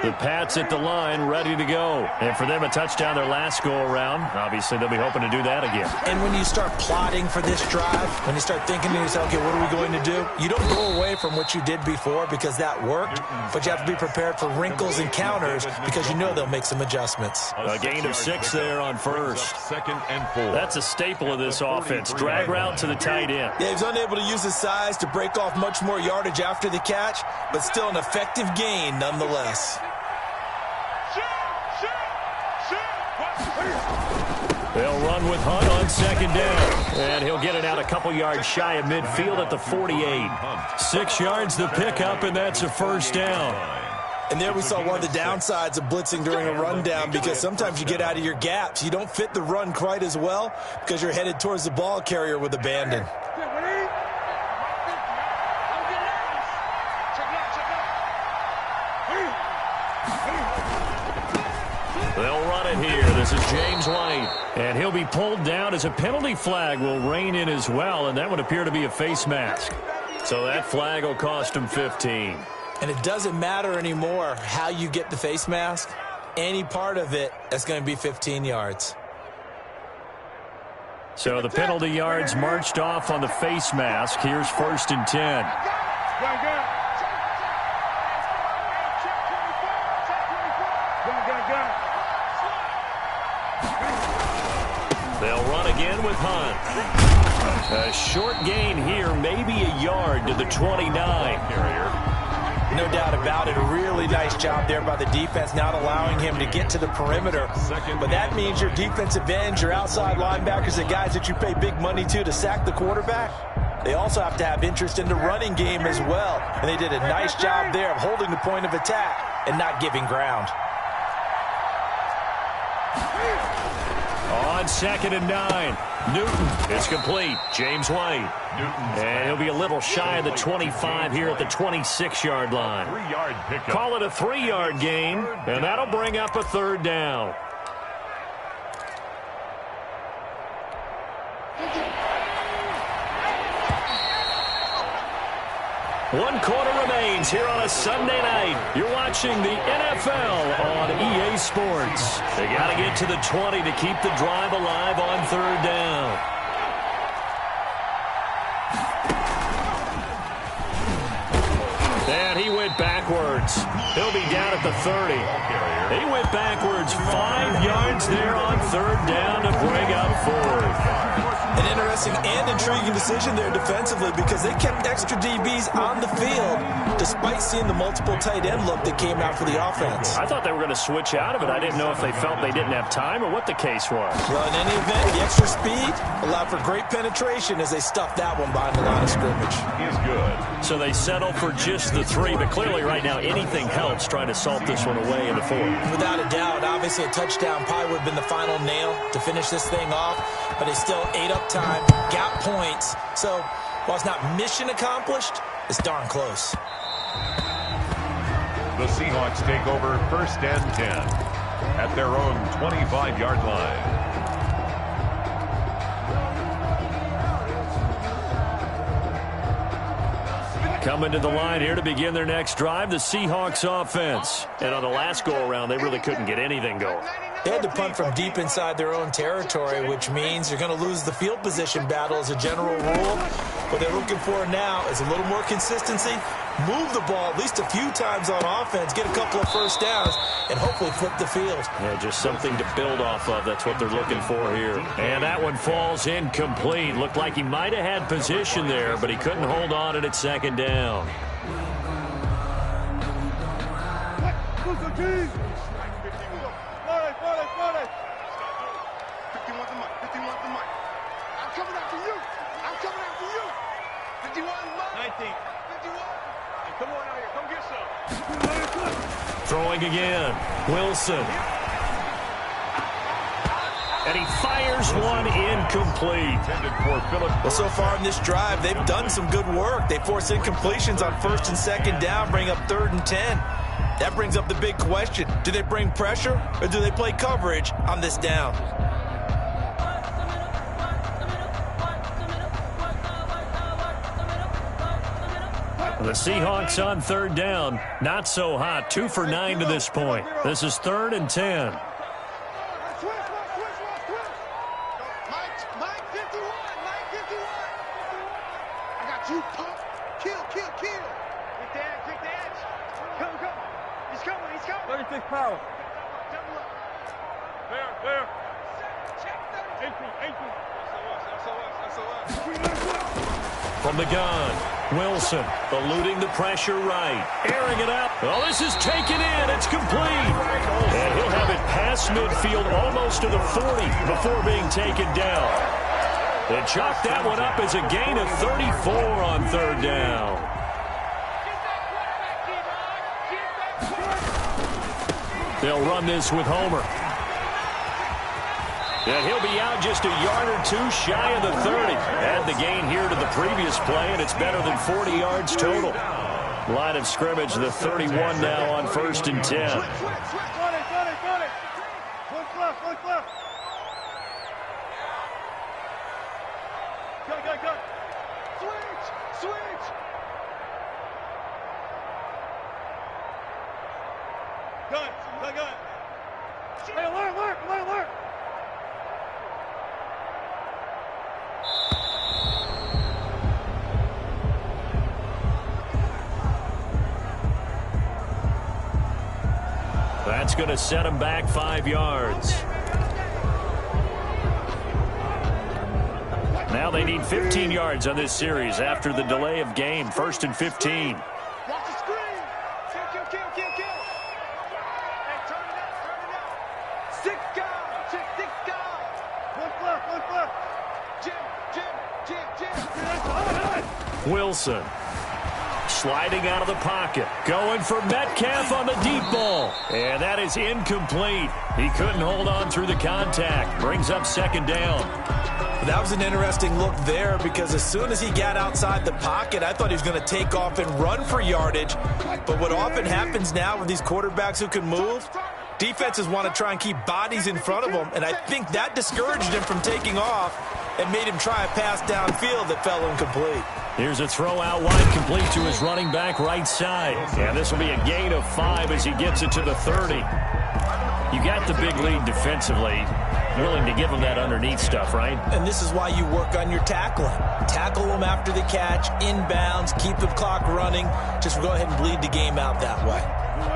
The Pats at the line, ready to go. And for them, a touchdown their last go-around. Obviously, they'll be hoping to do that again.
And when you start plotting for this drive, when you start thinking to yourself, okay, what are we going to do? You don't go away from what you did before because that worked, but you have to be prepared for wrinkles and counters because you know they'll make some adjustments.
A gain of 6 there on first.
2nd and 4.
That's a staple of this offense. Drag route to the tight end.
Yeah, he's unable to use his size to break off much more yardage after the catch, but still an effective gain nonetheless.
They'll run with Hunt on 2nd down. And he'll get it out a couple yards shy of midfield at the 48. 6 yards the pickup, and that's a 1st down.
And there we saw one of the downsides of blitzing during a rundown because sometimes you get out of your gaps. You don't fit the run quite as well because you're headed towards the ball carrier with abandon.
They'll run it here. This is James White. And he'll be pulled down as a penalty flag will rein in as well, and that would appear to be a face mask. So that flag will cost him 15.
And it doesn't matter anymore how you get the face mask. Any part of it, that's going to be 15 yards.
So the penalty yards marched off on the face mask. Here's 1st and 10. They'll run again with Hunt. A short gain here, maybe a yard to the 29.
No doubt about it. A really nice job there by the defense, not allowing him to get to the perimeter. But that means your defensive ends, your outside linebackers, the guys that you pay big money to sack the quarterback, they also have to have interest in the running game as well. And they did a nice job there of holding the point of attack and not giving ground.
On 2nd and 9. Newton. It's complete. James White. And he'll be a little shy of the 25 here at the 26-yard line.
3-yard pickup.
Call it a 3-yard gain, and that'll bring up a 3rd down. One quarter remains here on a Sunday night. You're watching the NFL on EA Sports. They got to get to the 20 to keep the drive alive on 3rd down. And he went backwards. He'll be down at the 30. He went backwards 5 yards there on 3rd down to bring up 4th.
An interesting and intriguing decision there defensively because they kept extra DBs on the field despite seeing the multiple tight end look that came out for the offense.
I thought they were going to switch out of it. I didn't know if they felt they didn't have time or what the case was.
Well, in any event, the extra speed allowed for great penetration as they stuffed that one behind the line of scrimmage.
He is good.
So they settle for just the 3, but clearly right now anything helps trying to salt this one away in the 4th.
Without a doubt, obviously a touchdown probably would have been the final nail to finish this thing off, but they still ate up time, got points. So while it's not mission accomplished, it's darn close.
The Seahawks take over 1st and 10 at their own 25-yard line.
Coming to the line here to begin their next drive, the Seahawks offense. And on the last go-around, they really couldn't get anything going.
They had to punt from deep inside their own territory, which means you're going to lose the field position battle as a general rule. What they're looking for now is a little more consistency, move the ball at least a few times on offense, get a couple of 1st downs, and hopefully flip the field.
Yeah, just something to build off of. That's what they're looking for here. And that one falls incomplete. Looked like he might have had position there, but he couldn't hold on at 2nd down. Throwing again. Wilson. And he fires one incomplete.
Well, so far in this drive, they've done some good work. They force incompletions on 1st and 2nd down, bring up 3rd and 10. That brings up the big question. Do they bring pressure or do they play coverage on this down?
The Seahawks on third down. Not so hot. 2 for 9 to this point. This is 3rd and 10.
Power.
From the gun, Wilson eluding the pressure right. Airing it up. Oh, this is taken in. It's complete. And he'll have it past midfield almost to the 40 before being taken down. They chalk that one up as a gain of 34 on third down. They'll run this with Homer. And he'll be out just a yard or two shy of the 30. Add the gain here to the previous play, and it's better than 40 yards total. Line of scrimmage, the 31 now on 1st and 10.
Look left. Go. Switch. Gun. Hey, alert.
That's going to set him back 5 yards. Now they need 15 yards on this series after the delay of game. 1st and 15.
Watch the screen. Kill. Hey, turn it out. 6 guys. Check 6 guys. Look left. Jim.
Wilson sliding out of the pocket. Going for Metcalf on the deep ball. And that is incomplete. He couldn't hold on through the contact. Brings up 2nd down.
That was an interesting look there because as soon as he got outside the pocket, I thought he was going to take off and run for yardage. But what often happens now with these quarterbacks who can move, defenses want to try and keep bodies in front of them, and I think that discouraged him from taking off and made him try a pass downfield that fell incomplete.
Here's a throw out wide, complete to his running back right side. And this will be a gain of 5 as he gets it to the 30. You got the big lead defensively. Willing to give him that underneath stuff, right?
And this is why you work on your tackling. Tackle them after the catch, inbounds, keep the clock running. Just go ahead and bleed the game out that way.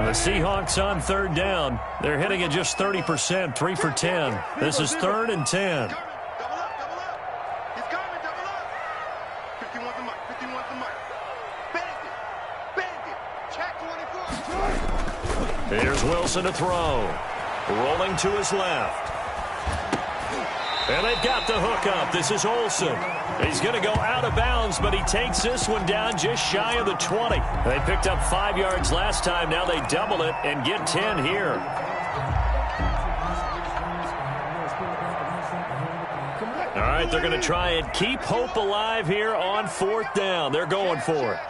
The Seahawks on third down. They're hitting at just 30%, 3 for 10. This is 3rd and 10.
Double up. He's coming, double up. 51's the mic. Bandit. Check 24.
Here's Wilson to throw. Rolling to his left. And they've got the hook up. This is Olsen. He's going to go out of bounds, but he takes this one down just shy of the 20. They picked up 5 yards last time. Now they double it and get 10 here. All right, they're going to try and keep hope alive here on 4th down. They're going for it.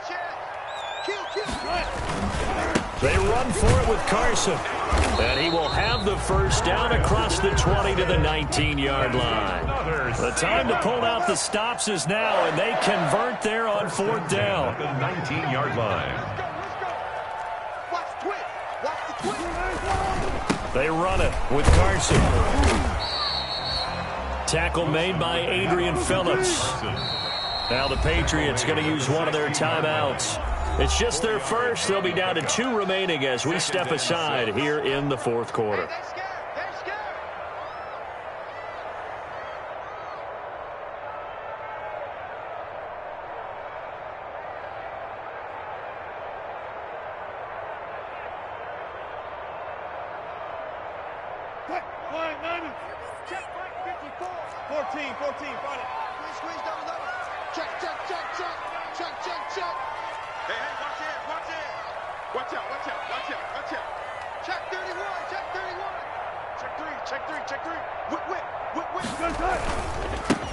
They run for it with Carson. And he will have the first down across the 20 to the 19-yard line. The time to pull out the stops is now, and they convert there on 4th down.
The 19-yard line.
They run it with Carson. Tackle made by Adrian Phillips. Now the Patriots going to use one of their timeouts. It's just their first. They'll be down to 2 remaining as we step aside here in the 4th quarter.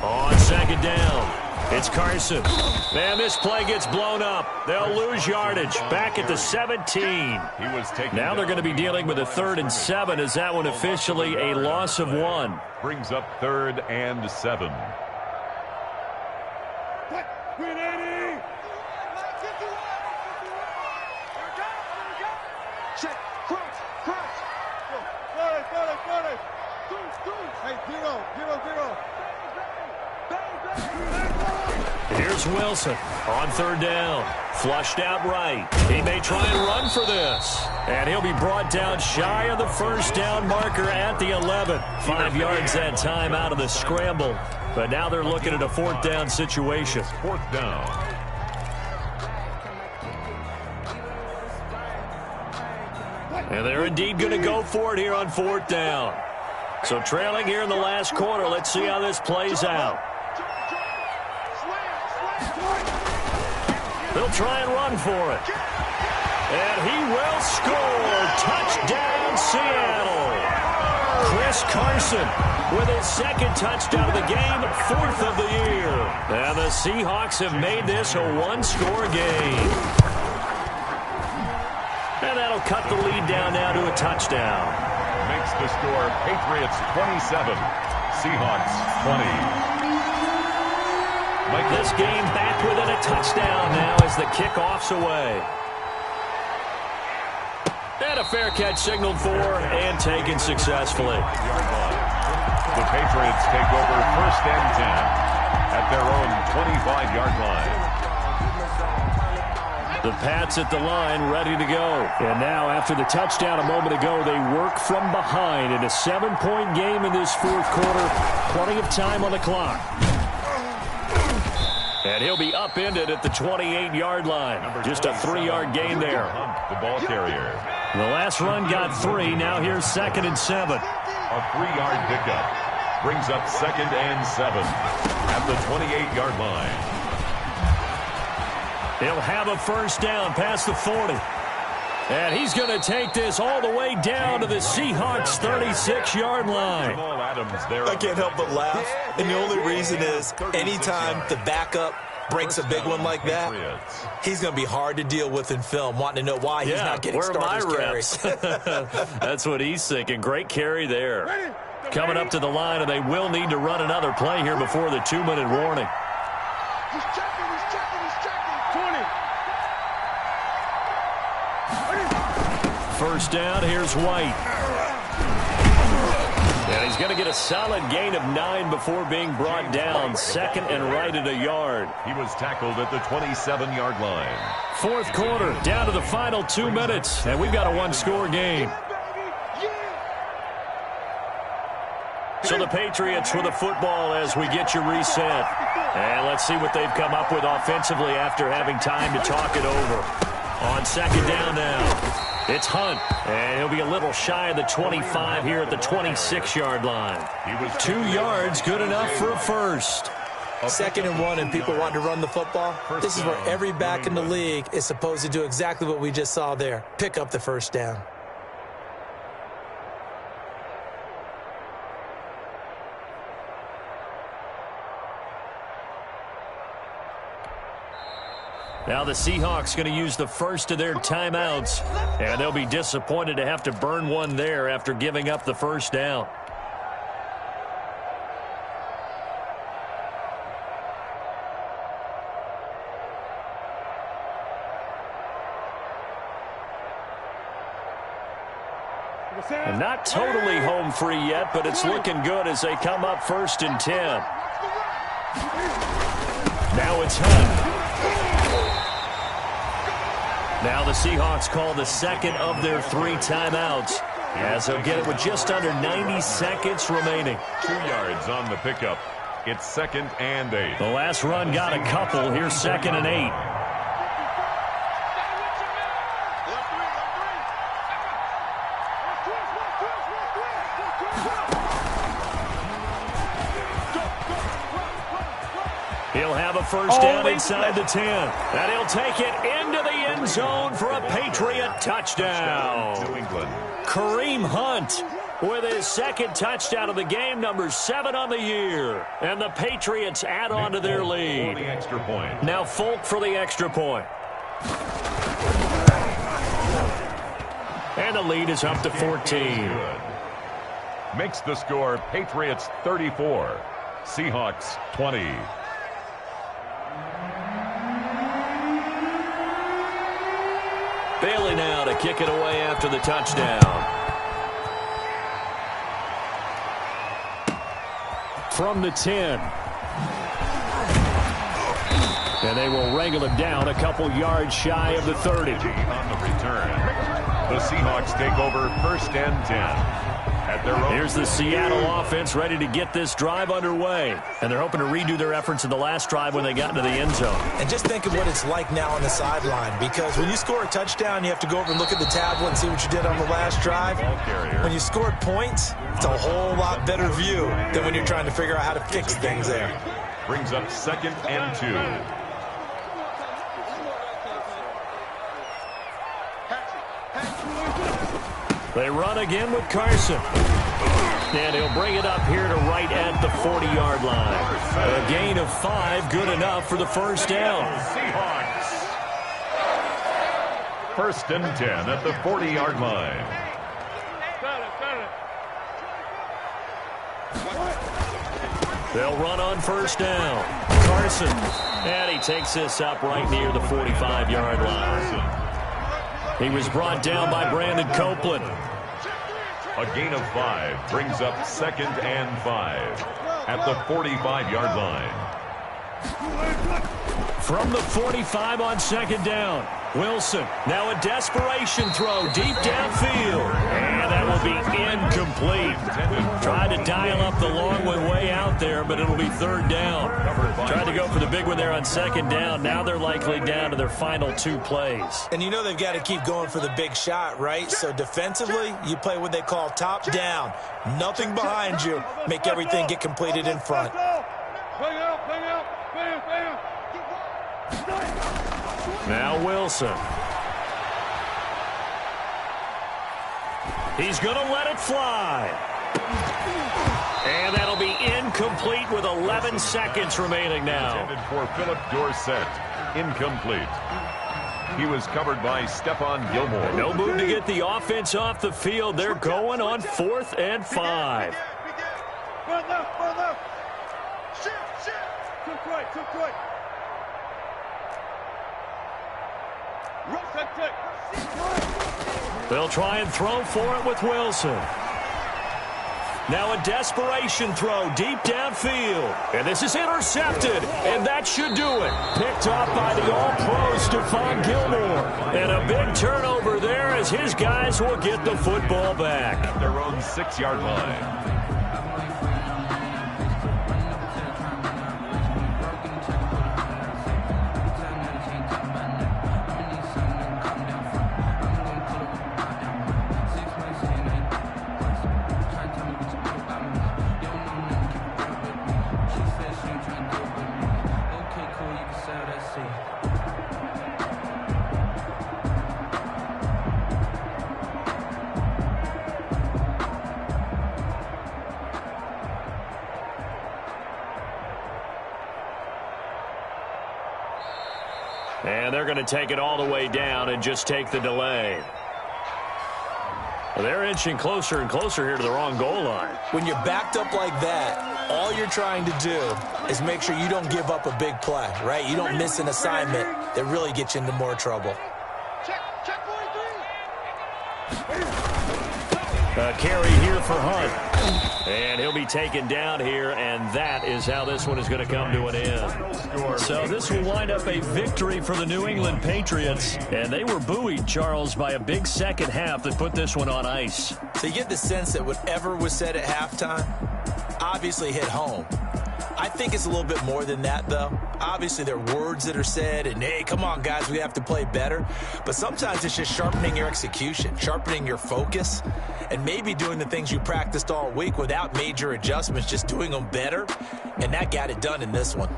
On 2nd down, it's Carson. Man, this play gets blown up. They'll lose yardage. Back at the 17. Now they're going to be dealing with a 3rd and 7. Is that one officially a loss of 1?
Brings up 3rd and 7.
Check. Crunch. Got it. Hey, zero.
Here's Wilson on third down. Flushed out right. He may try and run for this. And he'll be brought down shy of the first down marker at the 11. 5 yards that time out of the scramble. But now they're looking at a fourth down situation.
Fourth down.
And they're indeed going to go for it here on fourth down. So trailing here in the last quarter. Let's see how this plays out. They'll try and run for it. And he will score. Touchdown, Seattle. Chris Carson with his second touchdown of the game, fourth of the year. And the Seahawks have made this a one-score game. And that'll cut the lead down now to a touchdown.
Makes the score Patriots 27, Seahawks 20.
This game back within a touchdown now as the kickoff's away. And a fair catch signaled for and taken successfully.
The Patriots take over first and 10 at their own 25-yard line.
The Pats at the line, ready to go. And now, after the touchdown a moment ago, they work from behind in a 7-point game in this fourth quarter. Plenty of time on the clock. And he'll be upended at the 28-yard line. Just a 3-yard gain there.
The ball carrier.
The last run got 3. Now here's 2nd and 7.
A 3-yard pickup brings up 2nd and 7 at the 28-yard line.
He'll have a first down past the 40. And he's going to take this all the way down to the Seahawks' 36-yard line.
I can't help but laugh. And the only reason is anytime the backup breaks a big one like that, he's going to be hard to deal with in film, wanting to know why he's not getting starters carries.
That's what he's thinking. Great carry there. Coming up to the line, and they will need to run another play here before the 2-minute warning.
He's checking. 20.
First down, here's White. And he's going to get a solid gain of 9 before being brought down. 2nd and right at a yard.
He was tackled at the 27-yard line.
Fourth quarter, down to the final 2 minutes. And we've got a one-score game. So the Patriots with the football as we get you reset. And let's see what they've come up with offensively after having time to talk it over. On second down now. It's Hunt, and he'll be a little shy of the 25 here at the 26-yard line. 2 yards, good enough for a first.
2nd and 1, and people want to run the football. This is where every back in the league is supposed to do exactly what we just saw there. Pick up the first down.
Now the Seahawks going to use the first of their timeouts, and they'll be disappointed to have to burn one there after giving up the first down. And not totally home free yet, but it's looking good as they come up 1st and 10. Now it's Hunt. Now the Seahawks call the second of their 3 timeouts as they'll get it with just under 90 seconds remaining.
2 yards on the pickup. It's 2nd and 8.
The last run got a couple. Here's 2nd and 8. He'll have a first down inside the 10. And he'll take it into the end zone for a Patriot touchdown.
New England.
Kareem Hunt with his second touchdown of the game, number 7 on the year. And the Patriots add on to their lead.
For the extra point.
Now Folk for the extra point. And the lead is up to 14.
Makes the score Patriots 34, Seahawks 20.
Bailey now to kick it away after the touchdown. From the 10. And they will wrangle him down a couple yards shy of the 30.
On the return. The Seahawks take over 1st and 10. At their own.
Here's the Seattle offense ready to get this drive underway. And they're hoping to redo their efforts in the last drive when they got into the end zone.
And just think of what it's like now on the sideline, because when you score a touchdown, you have to go over and look at the tablet and see what you did on the last drive. When you scored points, it's a whole lot better view than when you're trying to figure out how to fix things there.
Brings up 2nd and 2.
They run again with Carson. And he'll bring it up here to right at the 40-yard line. A gain of 5, good enough for the first down.
Seahawks. 1st and 10 at the 40-yard line.
They'll run on first down. Carson. And he takes this up right near the 45-yard line. He was brought down by Brandon Copeland.
A gain of 5 brings up 2nd and 5 at the 45-yard line.
From the 45 on 2nd down. Wilson, now a desperation throw deep downfield. And that will be incomplete. Tried to dial up the long one way out there, but it'll be 3rd down. Tried to go for the big one there on 2nd down. Now they're likely down to their final 2 plays.
And you know they've got to keep going for the big shot, right? So defensively, you play what they call top down. Nothing behind you. Make everything get completed in front.
Now Wilson. He's going to let it fly. And that'll be incomplete with 11 seconds remaining now.
Intended for Philip Dorsett. Incomplete. He was covered by Stephon Gilmore.
No move to get the offense off the field. They're going on 4th and 5.
Too quick.
They'll try and throw for it with Wilson. Now a desperation throw deep downfield. And this is intercepted. And that should do it. Picked off by the all-pro Stephon Gilmore. And a big turnover there as his guys will get the football back.
At their own 6-yard line.
And they're going to take it all the way down and just take the delay. They're inching closer and closer here to the wrong goal line.
When you're backed up like that, all you're trying to do is make sure you don't give up a big play, right? You don't miss an assignment that really gets you into more trouble.
A carry here for Hunt. And he'll be taken down here, and that is how this one is going to come to an end. So this will wind up a victory for the New England Patriots. And they were buoyed, Charles, by a big second half that put this one on ice.
So you get the sense that whatever was said at halftime obviously hit home. I think it's a little bit more than that, though. Obviously, there are words that are said, and, hey, come on, guys, we have to play better. But sometimes it's just sharpening your execution, sharpening your focus, and maybe doing the things you practiced all week without major adjustments, just doing them better, and that got it done in this one.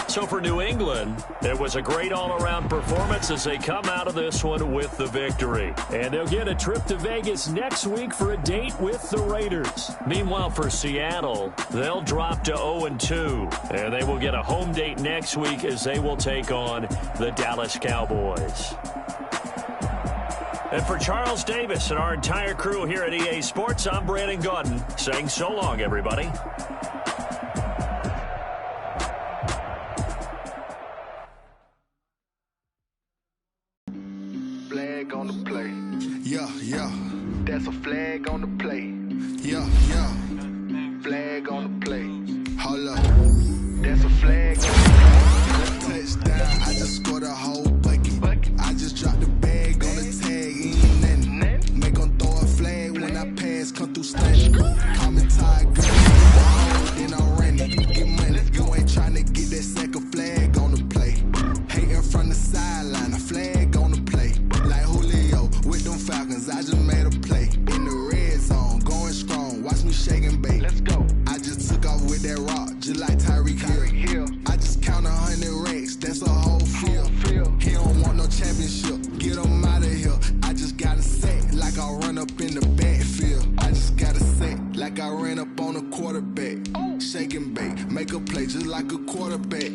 So for New England, it was a great all-around performance as they come out of this one with the victory. And they'll get a trip to Vegas next week for a date with the Raiders. Meanwhile, for Seattle, they'll drop to 0-2. And they will get a home date next week as they will take on the Dallas Cowboys. And for Charles Davis and our entire crew here at EA Sports, I'm Brandon Gaudin saying so long, everybody.
flag on the play.
Yeah, yeah.
That's a flag on the play.
Yeah, yeah.
Flag on the play.
Hold up.
That's a flag on the play.
Touchdown, I just scored a whole bucket. I just dropped the bag on the tag, ain't nothing. Make them throw a flag when I pass, come through stunning. Call me tired, girl, then I'm running. Get money, you ain't trying to get that second flag on the play. Hating from the sideline, a flag on the play. Like Julio with them Falcons, I just made a play. In the red zone, going strong, watch me shake and bake.
Let's go.
I just took off with that rock, just like Tyreek Hill. I just count 100 racks, that's a whole field. He don't want no championship, get him out of here. I just gotta set like I run up in the backfield. I just gotta set like I ran up on a quarterback. Shake and bake, make a play just like a quarterback.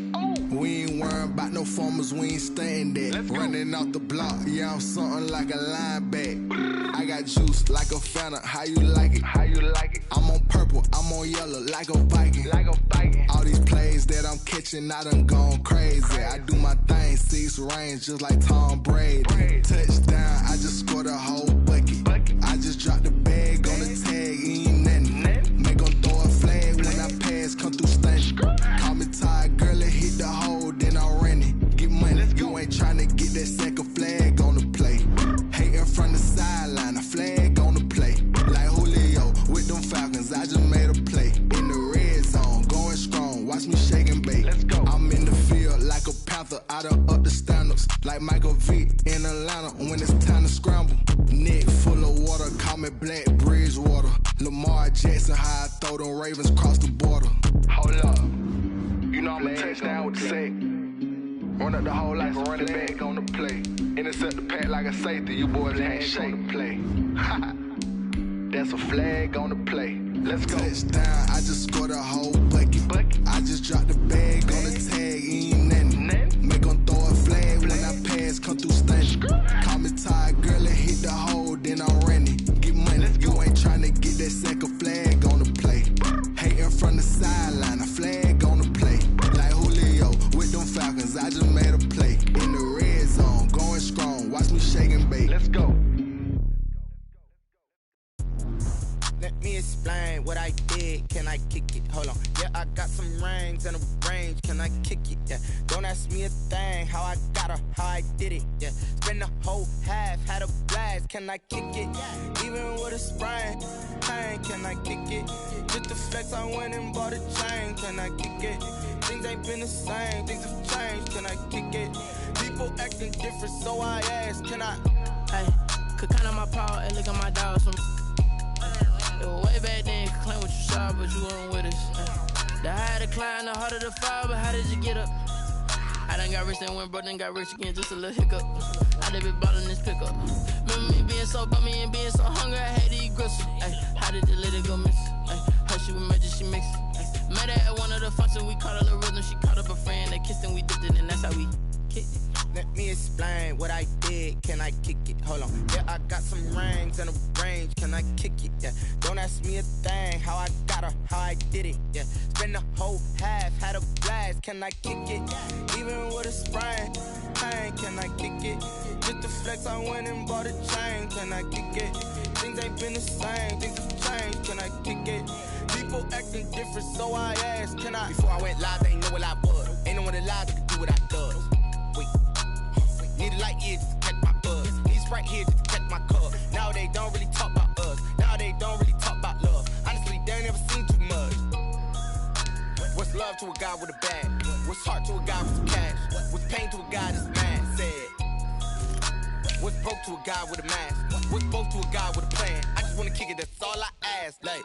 We ain't worrying about no formers, we ain't staying there. Running off the block, yeah, I'm something like a linebacker. I got juice like a Fanta, how you like it?
How you like it?
I'm on purple, I'm on yellow like a Viking. All these plays that I'm catching, I done gone crazy. I do my thing, 6 range just like Tom Brady. Touchdown, I just scored a whole bucket. I just dropped the bag on the tag, ain't nothing. Make them throw a flag when I pass, come through stunning. Call me tired, girl, it hit the hole, then I'm running. Get money, you ain't trying to get that second flag on the play. Hating from the sideline, a flag on the play. Like Julio with them Falcons, I just made a play. In the red zone, going strong, watch me shake and bake.
Let's go.
I'm in the field like a panther, I done up the standards. Like Michael Vick in Atlanta when it's time to scramble. Neck full of water, call me Black Bridgewater. Lamar Jackson, how I throw them Ravens cross the border.
Hold up. You know I'm a touchdown with the sack. Run up the whole like a running back on the play. Intercept the pack like a safety. You boys can't shake the play. That's a flag on the play. Let's go.
Touchdown, I just scored a whole bucket. I just dropped the bag on the tag, ain't nothing. Make them throw a flag when I pass, come through stunning. Call me tired, girl, it hit the hole, then I'm running. Get money, you ain't trying to get that second flag on the play. Hating from the sideline, a flag on the play. Like Julio with them Falcons, I just made a play. In the red zone, going strong, watch me shake and bake.
Let's go.
Let me explain what I did. Can I kick it? Hold on. Yeah, I got some rings and a range. Can I kick it? Yeah. Don't ask me a thing. How I got her, how I did it. Yeah. Spend the whole half, had a blast. Can I kick it? Even with a sprain. Pain, can I kick it? Just the flex, I went and bought a chain. Can I kick it? Things ain't been the same. Things have changed. Can I kick it? People acting different, so I ask. Can I?
Hey, could count on my power and look at my dogs from. It was way back then, could claim what you saw, but you weren't with us. The higher the climb, the harder the fall, but how did you get up? I done got rich and went broke, then got rich again, just a little hiccup. I done been bought in this pickup. Remember me being so bummy and being so hungry, I had to eat gristle. Ay, how did the lady go miss? Ay, her she was major, she mixed. Ay, met her at one of the functions, we caught a little rhythm, she caught up a friend, they kissed and we dipped it, and that's how we kicked it.
Let me explain what I did. Can I kick it? Hold on. Yeah, I got some rings and a range. Can I kick it? Yeah. Don't ask me a thing. How I got her, how I did it. Yeah. Spend the whole half, had a blast. Can I kick it? Even with a sprain. Pain, can I kick it? Just the flex, I went and bought a chain. Can I kick it? Things ain't been the same. Things have changed. Can I kick it? People acting different, so I asked. Can I? Before I went live, they ain't know what I was. Ain't no one alive that could do what I does. Wait. Need a light here just to catch my buzz. Need Sprite here just to catch my cup. Now they don't really talk about us. Now they don't really talk about love. Honestly, they ain't never seen too much. What's love to a guy with a bag? What's heart to a guy with some cash? What's pain to a guy that's mad? Said. What's broke to a guy with a mask? What's both to a guy with a plan? I just wanna kick it, that's all I ask. Like.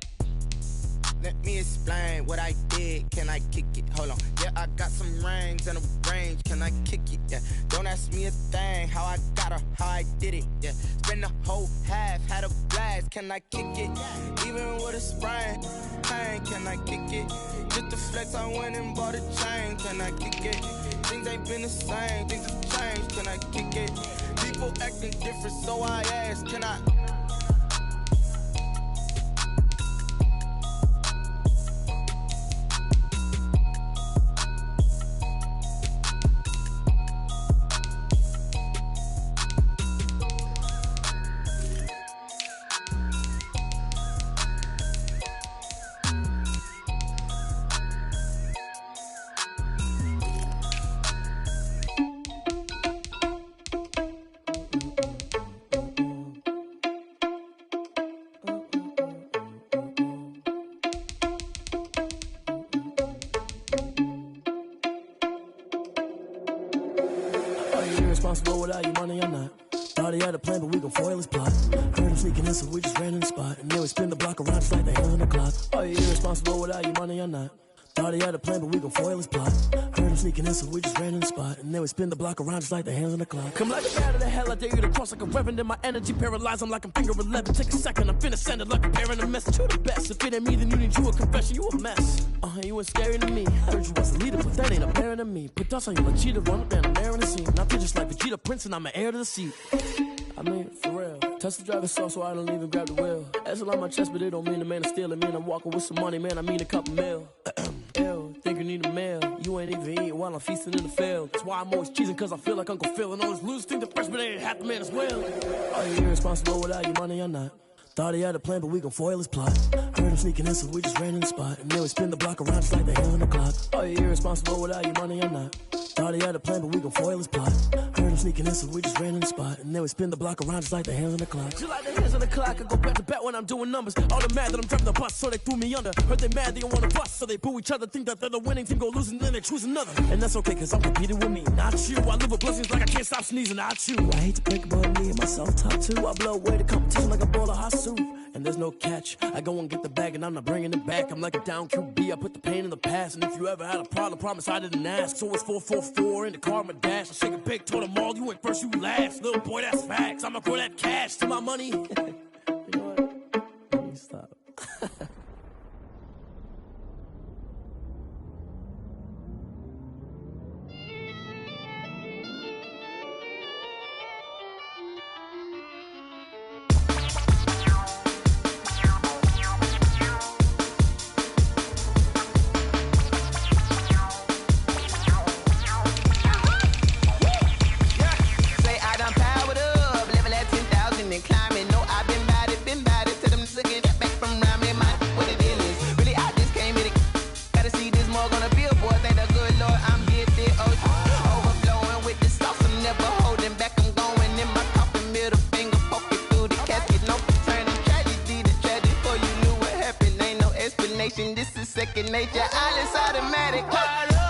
Let me explain what I did. Can I kick it? Hold on. Yeah, I got some rings and a range. Can I kick it? Yeah. Don't ask me a thing. How I got her, how I did it. Yeah. Spend the whole half, had a blast. Can I kick it? Even with a sprain. Pain, can I kick it? Just the flex, I went and bought a chain. Can I kick it? Things ain't been the same. Things have changed. Can I kick it? People acting different, so I ask. Can I?
irresponsible without your money or not. Thought he had a plan, but we gon' foil his plot. Heard him sneaking in, so we just ran in the spot. And then we spin the block around just like the hands on the clock. Are you irresponsible without your money or not? Thought he had a plan, but we gon' foil his plot. Heard him sneaking in, so we just ran in the spot. And then we spin the block around just like the hands on the clock. Come like a out of the hell, I dare you to cross like a reverend. In my energy paralyzed, I'm like I'm finger 11. Take a second, I'm finna send it like a parent a message. You the best, if it ain't me, then you need you a confession. You a mess, you ain't scary to me. Heard you was a leader, but that ain't apparent to me. Put dust on you like cheetah, run up down the air in the scene. Now just like Vegeta Prince, and I'm an heir to the seat. I mean, for real. Touch the driver's soft so I don't even grab the wheel. That's on my chest, but it don't mean the man is stealing. Man, I'm walking with some money, man, I mean a couple mil. Ew, think you need a meal. You ain't even eating while I'm feasting in the field. That's why I'm always cheesing, cause I feel like Uncle Phil. And all those losers think the freshman ain't half the man as well. Are you irresponsible without your money or not? Thought he had a plan, but we gon' foil his plot. Heard him sneaking in, so we just ran in the spot. And then we spin the block around just like the hands on the clock. Are you irresponsible without your money or not? Thought he had a plan, but we gon' foil his plot. Heard him sneaking in, so we just ran in the spot. And then we spin the block around just like the hands on the clock. Just like the hands on the clock, I go back to back when I'm doing numbers. All the mad that I'm driving the bus, so they threw me under. Heard they mad, they don't wanna bust, so they boo each other. Think that they're the winning team, go losing, then they choose another. And that's okay, cause I'm competing with me, not you. I live with blessings like I can't stop sneezing, not you. I hate to break about me and myself top two. I blow away the competition like a bowl of hot soup. And there's no catch. I go and get the bag and I'm not bringing it back. I'm like a down QB, I put the pain in the past. And if you ever had a problem, promise I didn't ask. So it's 444 in the car, my dash. I shake a big, told them all, you ain't first, you last. Little boy, that's facts. I'ma grow that cash to my money. You know what? Let me stop.
This is second nature, all is automatic.